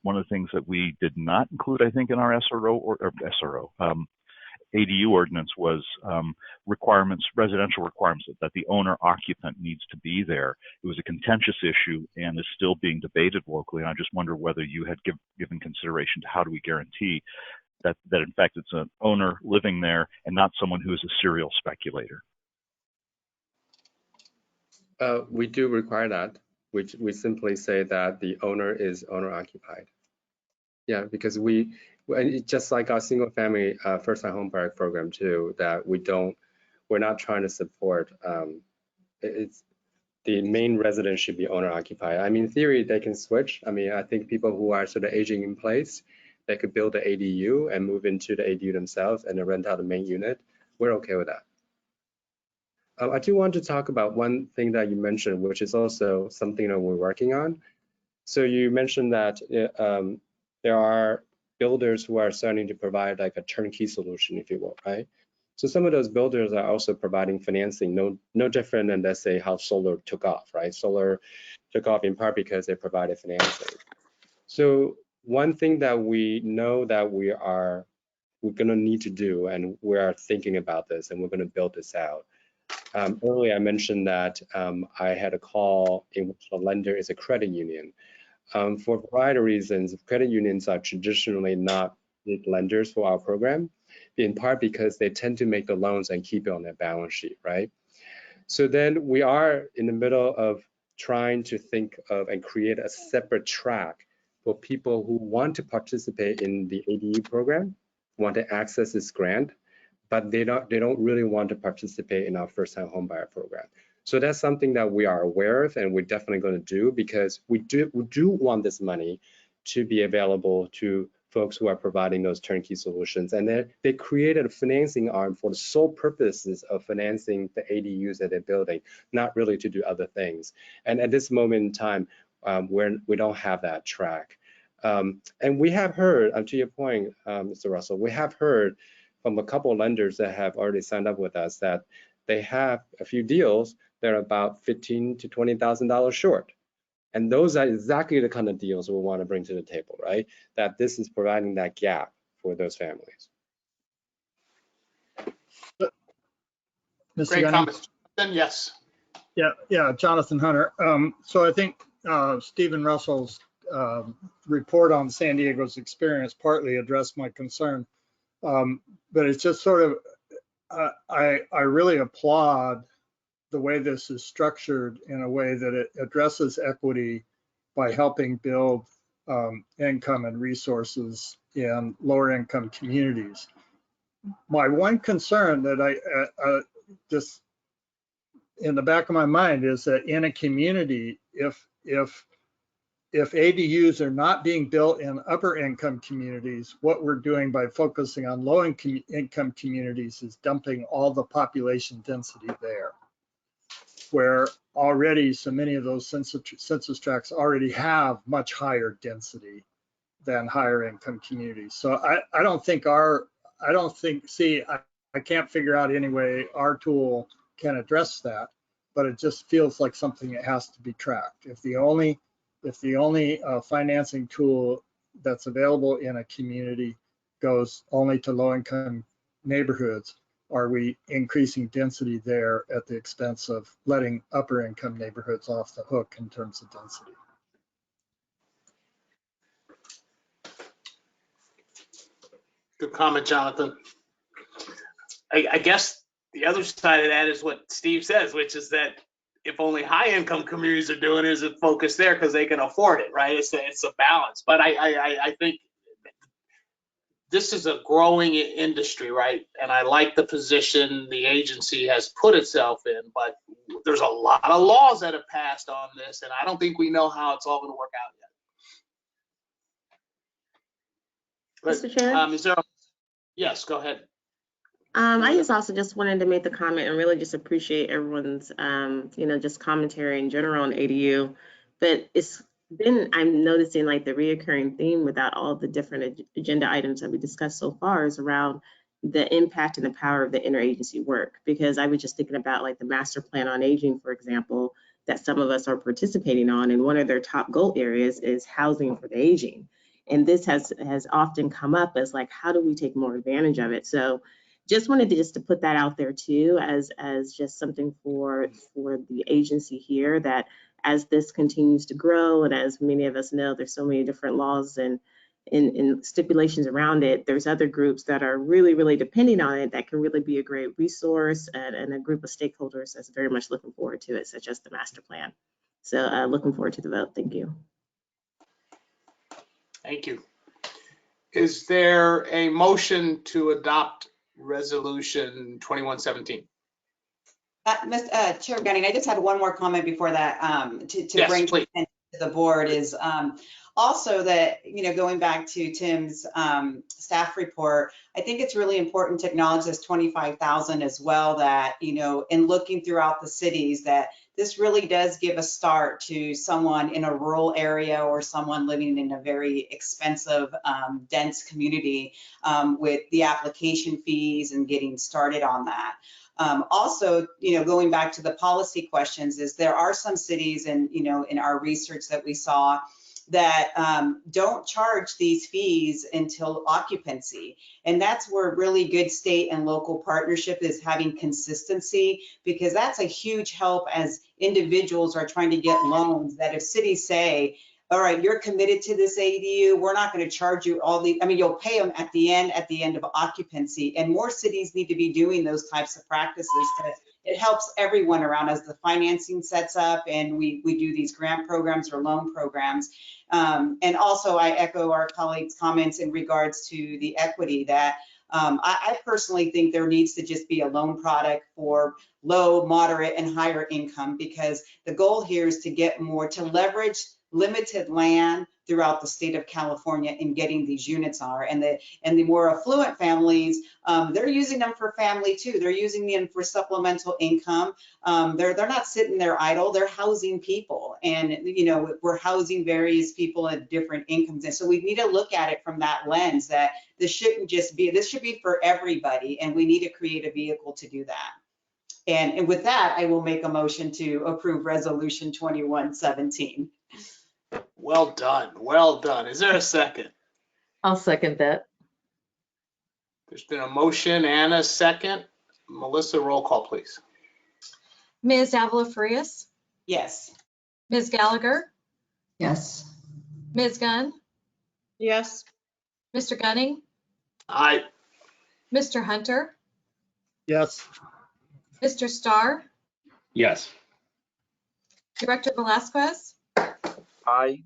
One of the things that we did not include, I think, in our ADU ordinance was residential requirements that the owner occupant needs to be there. It was a contentious issue and is still being debated locally. And I just wonder whether you had given consideration to how do we guarantee that in fact it's an owner living there and not someone who is a serial speculator. We do require that, which we simply say that the owner is owner occupied. Yeah, because just like our single family first time home buyer program too, that we're not trying to support, it's the main residence should be owner occupied. I mean, in theory, they can switch. I mean, I think people who are sort of aging in place, they could build an ADU and move into the ADU themselves and then rent out the main unit. We're okay with that. I do want to talk about one thing that you mentioned, which is also something that we're working on. So you mentioned that there are builders who are starting to provide like a turnkey solution, if you will, right? So some of those builders are also providing financing, no different than, let's say, how solar took off, right? Solar took off in part because they provided financing. So one thing that we know that we're going to need to do, and we are thinking about this, and we're going to build this out. Earlier, I mentioned that I had a call in which the lender is a credit union. For a variety of reasons, credit unions are traditionally not big lenders for our program, in part because they tend to make the loans and keep it on their balance sheet, right? So then we are in the middle of trying to think of and create a separate track for people who want to participate in the ADU program, want to access this grant, but they don't really want to participate in our first-time homebuyer program. So that's something that we are aware of, and we're definitely going to do, because we do want this money to be available to folks who are providing those turnkey solutions. And they created a financing arm for the sole purposes of financing the ADUs that they're building, not really to do other things. And at this moment in time, we don't have that track. And we have heard, to your point, Mr. Russell, we have heard from a couple of lenders that have already signed up with us that they have a few deals that are about $15,000 to $20,000 short. And those are exactly the kind of deals we want to bring to the table, right? That this is providing that gap for those families. Mr. Great Gunning? comments. Then yes. Yeah, Jonathan Hunter. So I think Stephen Russell's report on San Diego's experience partly addressed my concern. But it's just sort of, I really applaud the way this is structured in a way that it addresses equity by helping build income and resources in lower income communities. My one concern that I just in the back of my mind is that in a community, if ADUs are not being built in upper income communities, what we're doing by focusing on low income communities is dumping all the population density there, where already so many of those census tracts already have much higher density than higher income communities. So I can't figure out any way our tool can address that, but it just feels like something that has to be tracked. If the only financing tool that's available in a community goes only to low-income neighborhoods, are we increasing density there at the expense of letting upper-income neighborhoods off the hook in terms of density? Good comment, Jonathan. I guess the other side of that is what Steve says, which is that if only high income communities are doing it, is it focus there because they can afford it, right? It's a balance. But I think this is a growing industry, right? And I like the position the agency has put itself in, but there's a lot of laws that have passed on this, and I don't think we know how it's all going to work out yet. Mr. Chair? Is there yes, go ahead. I just wanted to make the comment and really just appreciate everyone's, just commentary in general on ADU. But I'm noticing like the reoccurring theme without all the different agenda items that we discussed so far is around the impact and the power of the interagency work. Because I was just thinking about like the master plan on aging, for example, that some of us are participating on. And one of their top goal areas is housing for the aging. And this has often come up as like, how do we take more advantage of it? So just wanted to put that out there too, as just something for the agency here, that as this continues to grow, and as many of us know, there's so many different laws and stipulations around it, there's other groups that are really, really depending on it that can really be a great resource, and a group of stakeholders that's very much looking forward to it, such as the master plan. So looking forward to the vote. Thank you. Thank you. Is there a motion to adopt Resolution 2117? Chair Gunning, I just had one more comment before that to Yes, bring please. to the board is also that, going back to Tim's staff report, I think it's really important to acknowledge this 25,000 as well, that, in looking throughout the cities, that this really does give a start to someone in a rural area or someone living in a very expensive, dense community with the application fees and getting started on that. Also, going back to the policy questions, is there are some cities and, in our research that we saw that don't charge these fees until occupancy. And that's where really good state and local partnership is, having consistency, because that's a huge help as individuals are trying to get loans, that if cities say, all right, you're committed to this ADU, we're not going to charge you all the, I mean, you'll pay them at the end of occupancy. And more cities need to be doing those types of practices. It helps everyone around as the financing sets up and we do these grant programs or loan programs. And also I echo our colleagues' comments in regards to the equity that I personally think there needs to just be a loan product for low, moderate, and higher income, because the goal here is to get more, to leverage limited land throughout the state of California in getting these units are. And the more affluent families, they're using them for family too. They're using them for supplemental income. They're not sitting there idle, they're housing people. And you know, we're housing various people at different incomes. And so we need to look at it from that lens, that this shouldn't just be, this should be for everybody. And we need to create a vehicle to do that. And with that, I will make a motion to approve Resolution 2117. Well done, well done. Is there a second? I'll second that. There's been a motion and a second. Melissa, roll call, please. Ms. Avila Farias, Yes. Ms. Gallagher, Yes. Ms. Gunn, Yes. Mr. Gunning, Aye. Mr. Hunter, Yes. Mr. Starr, Yes. Director Velasquez, Aye.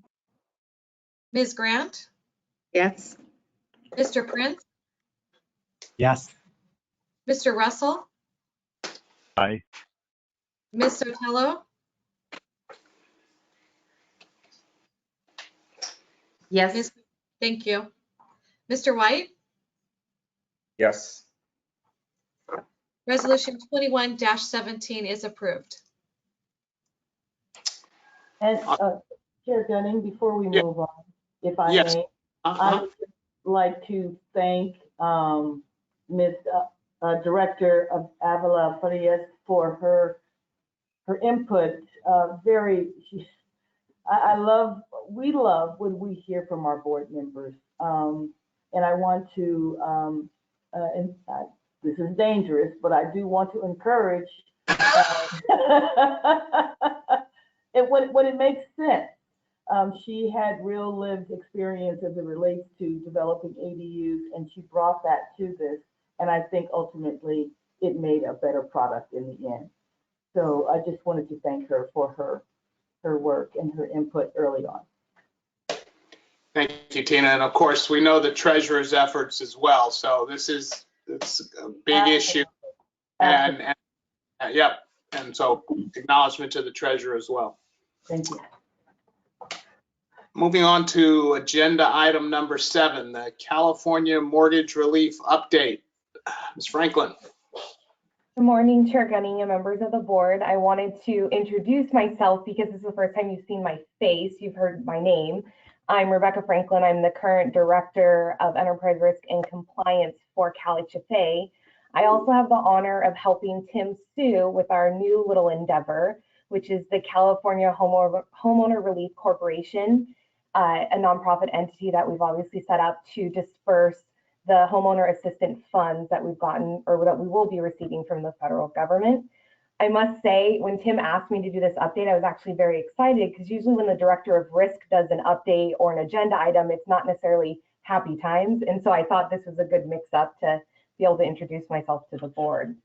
Ms. Grant, Yes. Mr. Prince, Yes. Mr. Russell, Aye. Ms. Sotelo, Yes. thank you. Mr. White, Yes. Resolution 21-17 is approved. And Chair Gunning, before we move on, if I Yes. may, I would like to thank Ms. Director of Avila Farias for her input. We love when we hear from our board members. And I want to, this is dangerous, but I do want to encourage when it makes sense. She had real lived experience as it relates to developing ADUs, and she brought that to this. And I think ultimately it made a better product in the end. So I just wanted to thank her for her work and her input early on. Thank you, Tina. And of course, we know the treasurer's efforts as well. So it's a big issue. And yep. And so acknowledgement to the treasurer as well. Thank you. Moving on to agenda item number 7, the California Mortgage Relief Update. Ms. Franklin. Good morning, Chair Gunning and members of the board. I wanted to introduce myself because this is the first time you've seen my face. You've heard my name. I'm Rebecca Franklin. I'm the current Director of Enterprise Risk and Compliance for CalHFA. I also have the honor of helping Tim Sue with our new little endeavor, which is the California Homeowner Relief Corporation, a nonprofit entity that we've obviously set up to disperse the homeowner assistance funds that we've gotten or that we will be receiving from the federal government. I must say, when Tim asked me to do this update, I was actually very excited because usually when the Director of Risk does an update or an agenda item, it's not necessarily happy times. And so I thought this was a good mix up to be able to introduce myself to the board.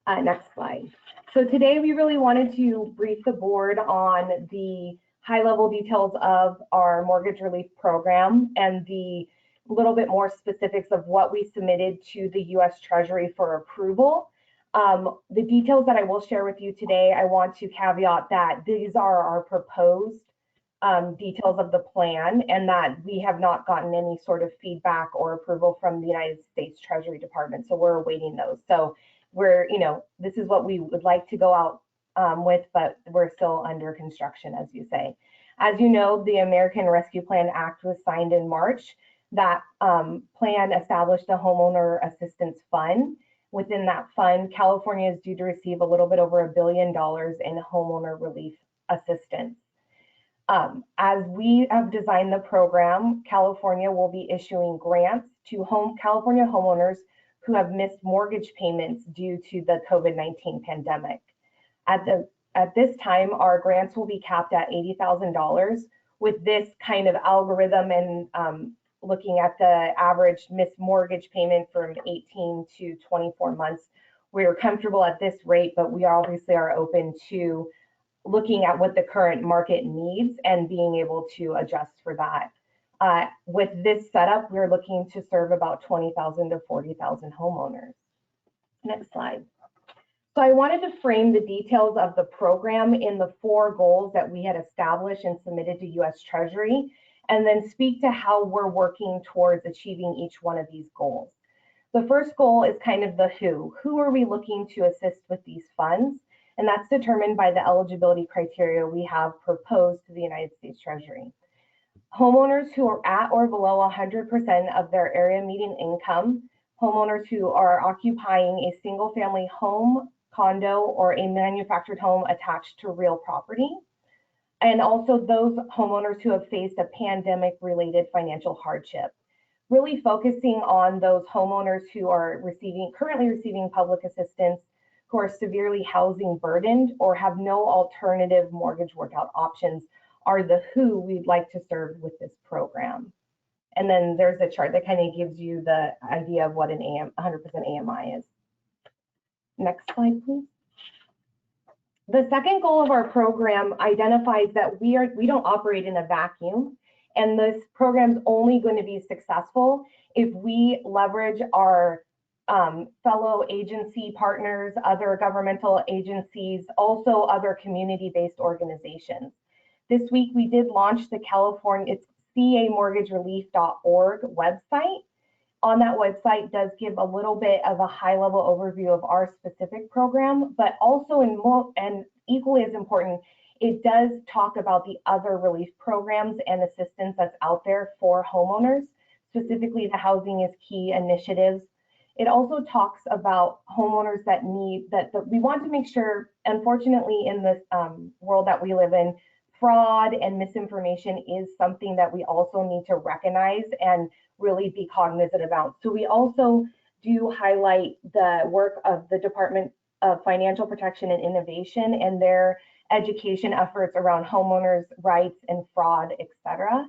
Next slide. So today we really wanted to brief the board on the high-level details of our mortgage relief program and the little bit more specifics of what we submitted to the U.S. Treasury for approval. The details that I will share with you today, I want to caveat that these are our proposed details of the plan and that we have not gotten any sort of feedback or approval from the United States Treasury Department. So we're awaiting those. So we're, this is what we would like to go out with, but we're still under construction, as you say. As you know, the American Rescue Plan Act was signed in March. That plan established a homeowner assistance fund. Within that fund, California is due to receive a little bit over $1 billion in homeowner relief assistance. As we have designed the program, California will be issuing grants to California homeowners who have missed mortgage payments due to the COVID-19 pandemic. At this time, our grants will be capped at $80,000. With this kind of algorithm and looking at the average missed mortgage payment from 18 to 24 months, we're comfortable at this rate, but we obviously are open to looking at what the current market needs and being able to adjust for that. With this setup, we're looking to serve about 20,000 to 40,000 homeowners. Next slide. So I wanted to frame the details of the program in the 4 goals that we had established and submitted to US Treasury, and then speak to how we're working towards achieving each one of these goals. The first goal is kind of the who. Who are we looking to assist with these funds? And that's determined by the eligibility criteria we have proposed to the United States Treasury. Homeowners who are at or below 100% of their area median income, homeowners who are occupying a single family home, condo, or a manufactured home attached to real property, and also those homeowners who have faced a pandemic related financial hardship. Really focusing on those homeowners who are currently receiving public assistance, who are severely housing burdened or have no alternative mortgage workout options are the who we'd like to serve with this program. And then there's a chart that kind of gives you the idea of what an 100% AMI is. Next slide, please. The second goal of our program identifies that we don't operate in a vacuum, and this program's only going to be successful if we leverage our fellow agency partners, other governmental agencies, also other community-based organizations. This week we did launch the it's camortgagerelief.org website. On that website does give a little bit of a high-level overview of our specific program, but also and equally as important, it does talk about the other relief programs and assistance that's out there for homeowners, specifically the Housing is Key initiatives. It also talks about homeowners that we want to make sure, unfortunately, in this world that we live in, fraud and misinformation is something that we also need to recognize and really be cognizant about. So we also do highlight the work of the Department of Financial Protection and Innovation and their education efforts around homeowners' rights and fraud, etc.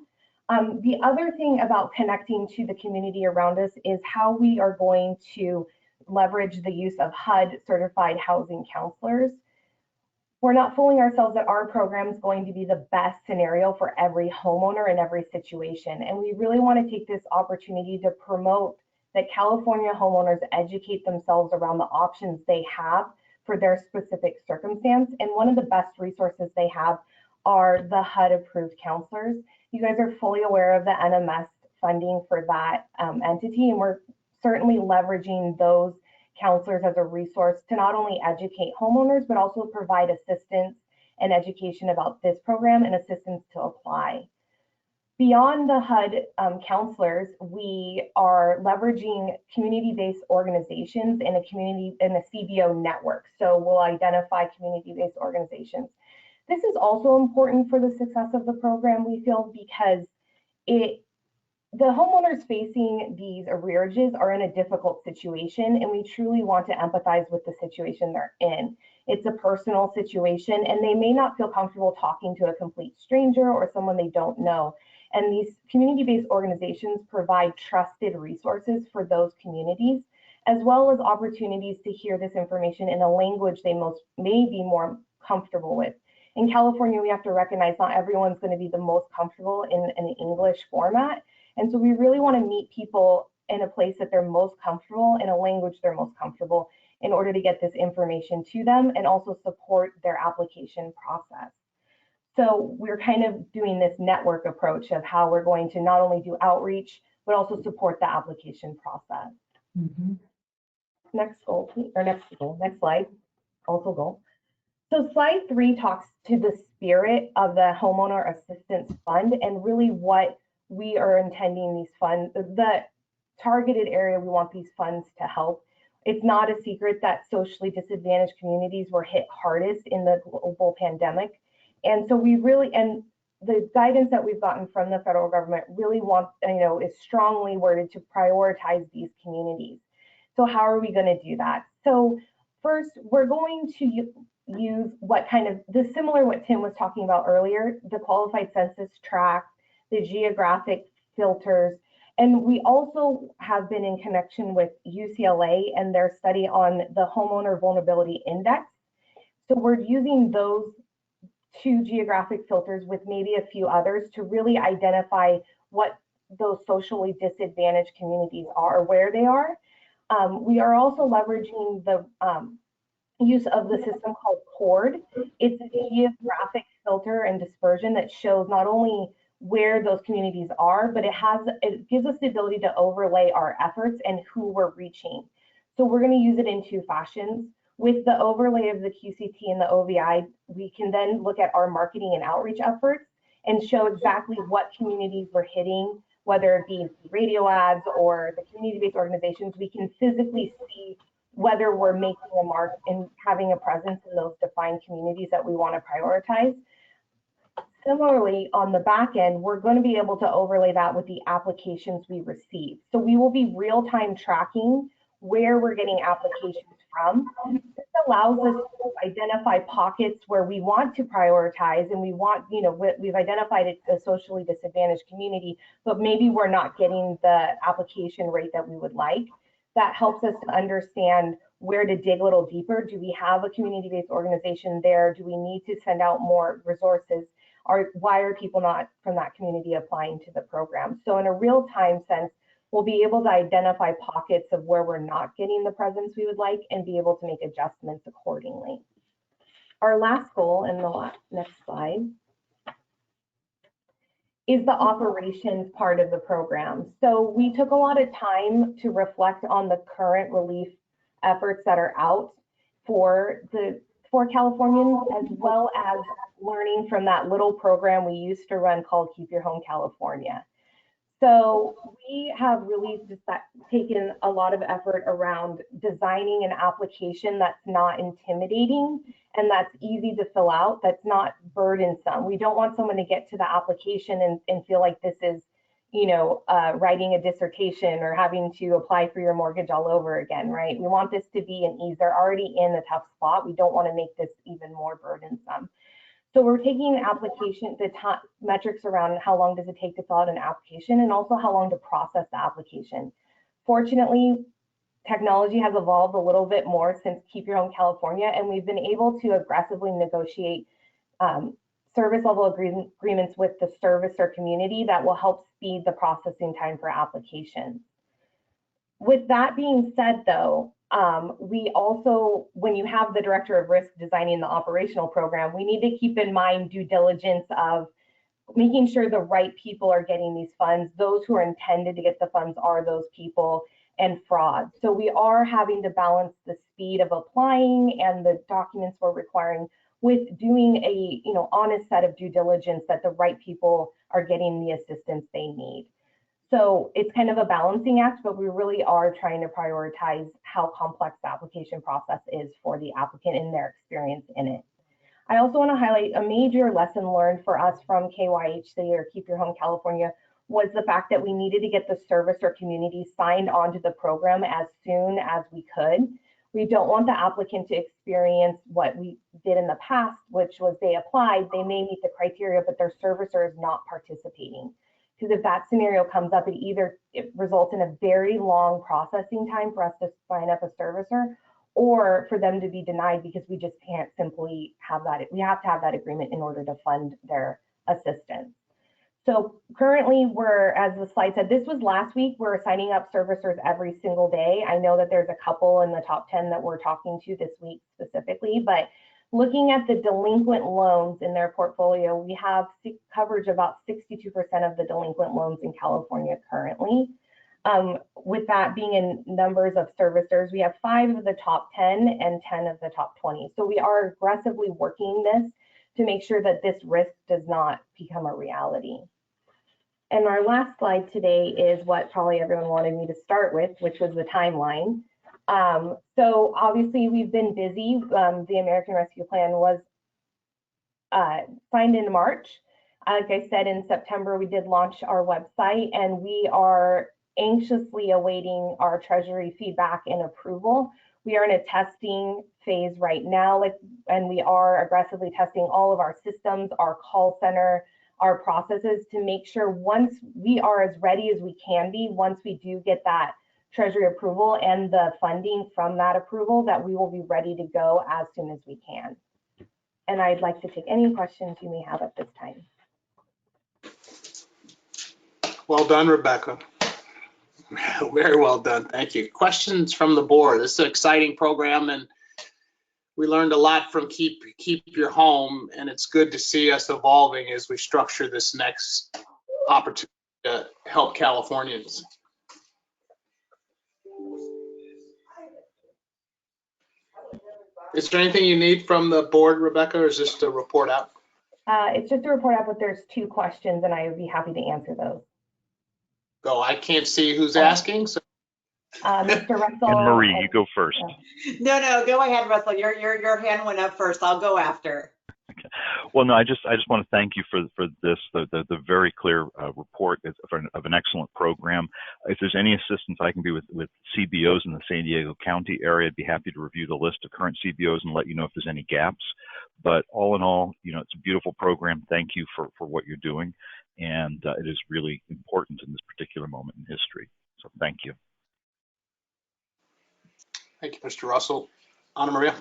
The other thing about connecting to the community around us is how we are going to leverage the use of HUD certified housing counselors. We're not fooling ourselves that our program is going to be the best scenario for every homeowner in every situation. And we really want to take this opportunity to promote that California homeowners educate themselves around the options they have for their specific circumstance. And one of the best resources they have are the HUD approved counselors. You guys are fully aware of the NMS funding for that entity, and we're certainly leveraging those counselors as a resource to not only educate homeowners, but also provide assistance and education about this program and assistance to apply. Beyond the HUD counselors, we are leveraging community-based organizations in a CBO network. So we'll identify community-based organizations. This is also important for the success of the program, we feel, because the homeowners facing these arrearages are in a difficult situation, and we truly want to empathize with the situation they're in. It's a personal situation, and they may not feel comfortable talking to a complete stranger or someone they don't know. And these community-based organizations provide trusted resources for those communities, as well as opportunities to hear this information in a language they may be more comfortable with. In California, we have to recognize not everyone's going to be the most comfortable in an English format. And so we really want to meet people in a place that they're most comfortable, in a language they're most comfortable, in order to get this information to them and also support their application process. So we're kind of doing this network approach of how we're going to not only do outreach, but also support the application process. Next goal, please, or next slide, also goal. So slide 3 talks to the spirit of the Homeowner Assistance Fund and really what we are intending these funds, the targeted area we want these funds to help. It's not a secret that socially disadvantaged communities were hit hardest in the global pandemic. And so we really, and the guidance that we've gotten from the federal government really wants, is strongly worded to prioritize these communities. So how are we going to do that? So first, we're going to use similar what Tim was talking about earlier, the qualified census tract, the geographic filters, and we also have been in connection with UCLA and their study on the Homeowner Vulnerability Index. So we're using those 2 geographic filters with maybe a few others to really identify what those socially disadvantaged communities are, where they are. We are also leveraging the use of the system called CORD. It's a geographic filter and dispersion that shows not only where those communities are, but it gives us the ability to overlay our efforts and who we're reaching. So we're going to use it in 2 fashions. With the overlay of the QCT and the OVI, we can then look at our marketing and outreach efforts and show exactly what communities we're hitting, whether it be radio ads or the community-based organizations. We can physically see whether we're making a mark and having a presence in those defined communities that we want to prioritize. Similarly, on the back end, we're going to be able to overlay that with the applications we receive. So we will be real-time tracking where we're getting applications from. This allows us to identify pockets where we want to prioritize, and we want, we've identified it as a socially disadvantaged community, but maybe we're not getting the application rate that we would like. That helps us to understand where to dig a little deeper. Do we have a community-based organization there? Do we need to send out more resources? Or why are people not from that community applying to the program? So in a real-time sense, we'll be able to identify pockets of where we're not getting the presence we would like and be able to make adjustments accordingly. Our last goal, in the next slide, is the operations part of the program. So we took a lot of time to reflect on the current relief efforts that are out for Californians, as well as learning from that little program we used to run called Keep Your Home California. So we have really just taken a lot of effort around designing an application that's not intimidating and that's easy to fill out, that's not burdensome. We don't want someone to get to the application and feel like this is, writing a dissertation or having to apply for your mortgage all over again, right? We want this to be an ease. They're already in the tough spot. We don't want to make this even more burdensome. So we're taking the metrics around how long does it take to fill out an application and also how long to process the application. Fortunately, technology has evolved a little bit more since Keep Your Home California, and we've been able to aggressively negotiate service level agreements with the servicer community that will help speed the processing time for applications. With that being said, though, we also, when you have the director of risk designing the operational program, we need to keep in mind due diligence of making sure the right people are getting these funds. Those who are intended to get the funds are those people, and fraud. So we are having to balance the speed of applying and the documents we're requiring with doing a honest set of due diligence that the right people are getting the assistance they need. So it's kind of a balancing act, but we really are trying to prioritize how complex the application process is for the applicant and their experience in it. I also want to highlight a major lesson learned for us from KYHC or Keep Your Home California was the fact that we needed to get the servicer community signed onto the program as soon as we could. We don't want the applicant to experience what we did in the past, which was they applied, they may meet the criteria, but their servicer is not participating. Because if that scenario comes up, it results in a very long processing time for us to sign up a servicer, or for them to be denied because we just can't simply have that. We have to have that agreement in order to fund their assistance. So currently as the slide said, this was last week, we're signing up servicers every single day. I know that there's a couple in the top 10 that we're talking to this week specifically, but looking at the delinquent loans in their portfolio, we have coverage about 62% of the delinquent loans in California currently. With that being in numbers of servicers, we have 5 of the top 10 and 10 of the top 20. So we are aggressively working this to make sure that this risk does not become a reality. And our last slide today is what probably everyone wanted me to start with, which was the timeline. So obviously we've been busy. The American Rescue Plan was signed in March. Like I said, in September, we did launch our website, and we are anxiously awaiting our Treasury feedback and approval. We are in a testing phase right now, and we are aggressively testing all of our systems, our call center, our processes, to make sure once we are as ready as we can be, once we do get that Treasury approval and the funding from that approval, that we will be ready to go as soon as we can. And I'd like to take any questions you may have at this time. Well done, Rebecca. Very well done. Thank you. Questions from the board? This is an exciting program, and we learned a lot from Keep Your Home, and it's good to see us evolving as we structure this next opportunity to help Californians. Is there anything you need from the board, Rebecca, or is this to report out? It's just a report out, but there's 2 questions, and I would be happy to answer those. Go. I can't see who's asking. So. Mr. Russell. And Marie, you go first. No, go ahead, Russell. Your hand went up first. I'll go after. Okay. Well, no, I just want to thank you for this, the very clear report of an excellent program. If there's any assistance I can be with CBOs in the San Diego County area, I'd be happy to review the list of current CBOs and let you know if there's any gaps. But all in all, it's a beautiful program. Thank you for what you're doing. And it is really important in this particular moment in history. So thank you. Thank you, Mr. Russell. Ana Maria.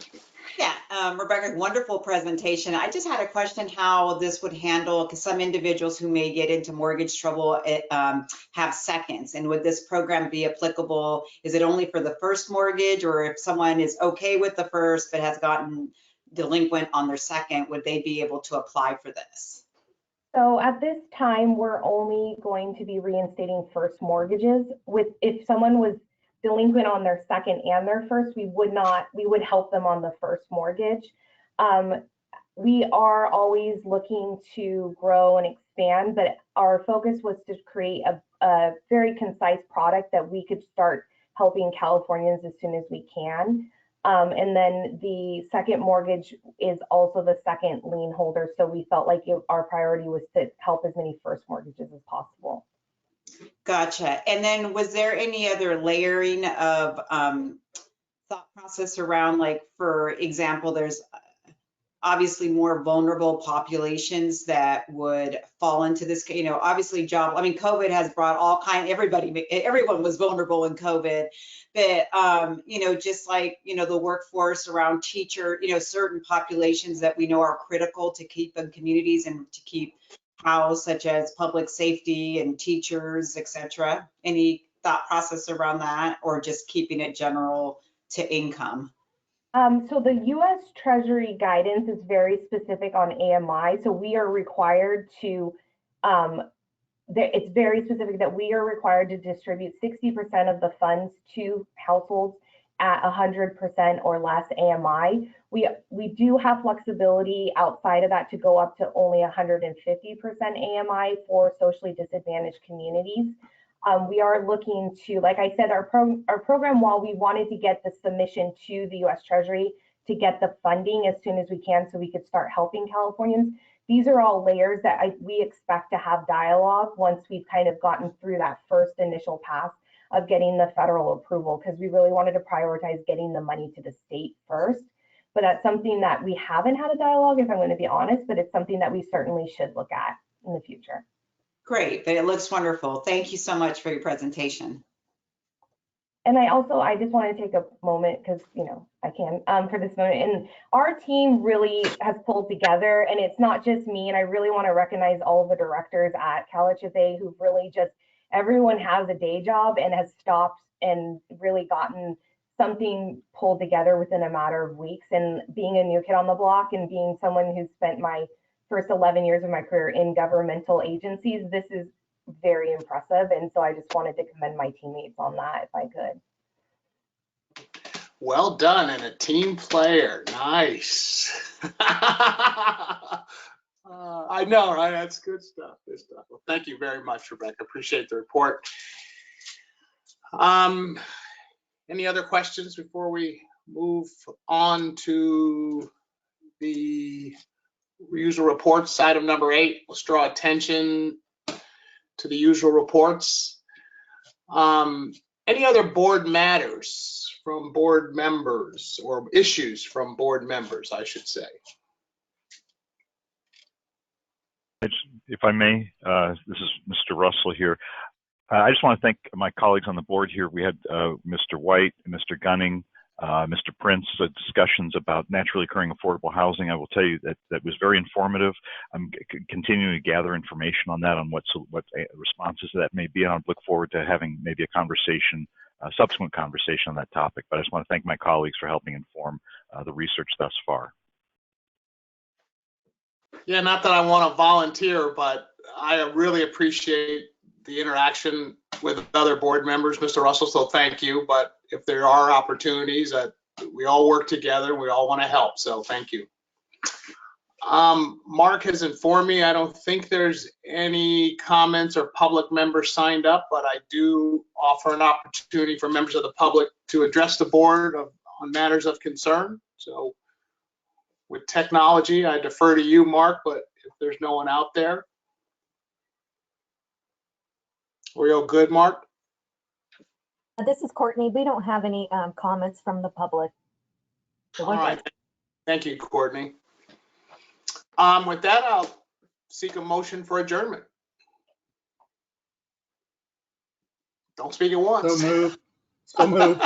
Yeah, Rebecca, wonderful presentation. I just had a question how this would handle, because some individuals who may get into mortgage trouble have seconds. And would this program be applicable? Is it only for the first mortgage, or if someone is okay with the first but has gotten delinquent on their second, would they be able to apply for this? So at this time, we're only going to be reinstating first mortgages. If someone was delinquent on their second and their first, we would help them on the first mortgage. We are always looking to grow and expand, but our focus was to create a very concise product that we could start helping Californians as soon as we can. And then the second mortgage is also the second lien holder. So we felt like our priority was to help as many first mortgages as possible. Gotcha. And then was there any other layering of thought process around, like, for example, there's obviously more vulnerable populations that would fall into this, obviously COVID has brought everyone was vulnerable in COVID, but, just like, the workforce around teacher, certain populations that we know are critical to keep in communities and to keep housed, such as public safety and teachers, etc. Any thought process around that, or just keeping it general to income? So the U.S. Treasury guidance is very specific on AMI. So we are required to, it's very specific that we are required to distribute 60% of the funds to households at 100% or less AMI. We do have flexibility outside of that to go up to only 150% AMI for socially disadvantaged communities. We are looking to, like I said, our program, while we wanted to get the submission to the U.S. Treasury to get the funding as soon as we can so we could start helping Californians, these are all layers that we expect to have dialogue once we've kind of gotten through that first initial pass of getting the federal approval, because we really wanted to prioritize getting the money to the state first. But that's something that we haven't had a dialogue, if I'm going to be honest, but it's something that we certainly should look at in the future. Great, but it looks wonderful. Thank you so much for your presentation. And I just want to take a moment, because I can, for this moment. And our team really has pulled together, and it's not just me. And I really want to recognize all of the directors at CalHFA who've really everyone has a day job and has stopped and really gotten something pulled together within a matter of weeks. And being a new kid on the block and being someone who spent my first 11 years of my career in governmental agencies, this is very impressive. And so I just wanted to commend my teammates on that, if I could. Well done, and a team player. Nice. I know, right? That's good stuff. Good stuff. Well, thank you very much, Rebecca. Appreciate the report. Any other questions before we move on to the usual reports, item number 8. Let's draw attention to the usual reports. Any other board matters from board members, or issues from board members, I should say? If I may, this is Mr. Russell here. I just want to thank my colleagues on the board here. We had Mr. White, Mr. Gunning, Mr. Prince, discussions about naturally occurring affordable housing. I will tell you that that was very informative. I'm continuing to gather information on that, on what responses that may be, and I look forward to having maybe a conversation, a subsequent conversation on that topic. But I just want to thank my colleagues for helping inform the research thus far. Yeah, not that I want to volunteer, but I really appreciate the interaction with other board members, Mr. Russell, so thank you. But if there are opportunities, that we all work together, we all want to help, so thank you. Mark has informed me, I don't think there's any comments or public members signed up, but I do offer an opportunity for members of the public to address the board on matters of concern. So with technology, I defer to you, Mark, but if there's no one out there. We all good, Mark? This is Courtney. We don't have any comments from the public. So all right. Thank you, Courtney. With that, I'll seek a motion for adjournment. Don't speak at once. So moved. So moved.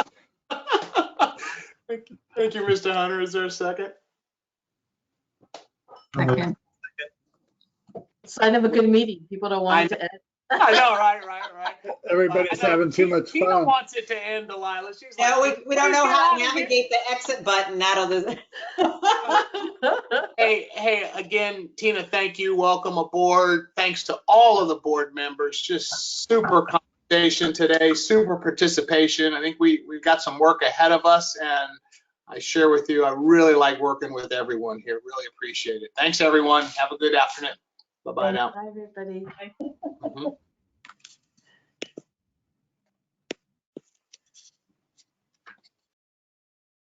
Thank you, Mr. Hunter. Is there a second? Second. Sign of a good meeting. People don't want it to end. I know, right. Everybody's having too much Tina fun. wants it to end, Delilah. She's No, like, we don't know how to navigate the exit button. That'll do. Hey, again, Tina, thank you. Welcome aboard. Thanks to all of the board members. Just super conversation today, super participation. I think we've got some work ahead of us, and I share with you, I really like working with everyone here. Really appreciate it. Thanks, everyone. Have a good afternoon. Bye-bye now. Bye, everybody. Mhm.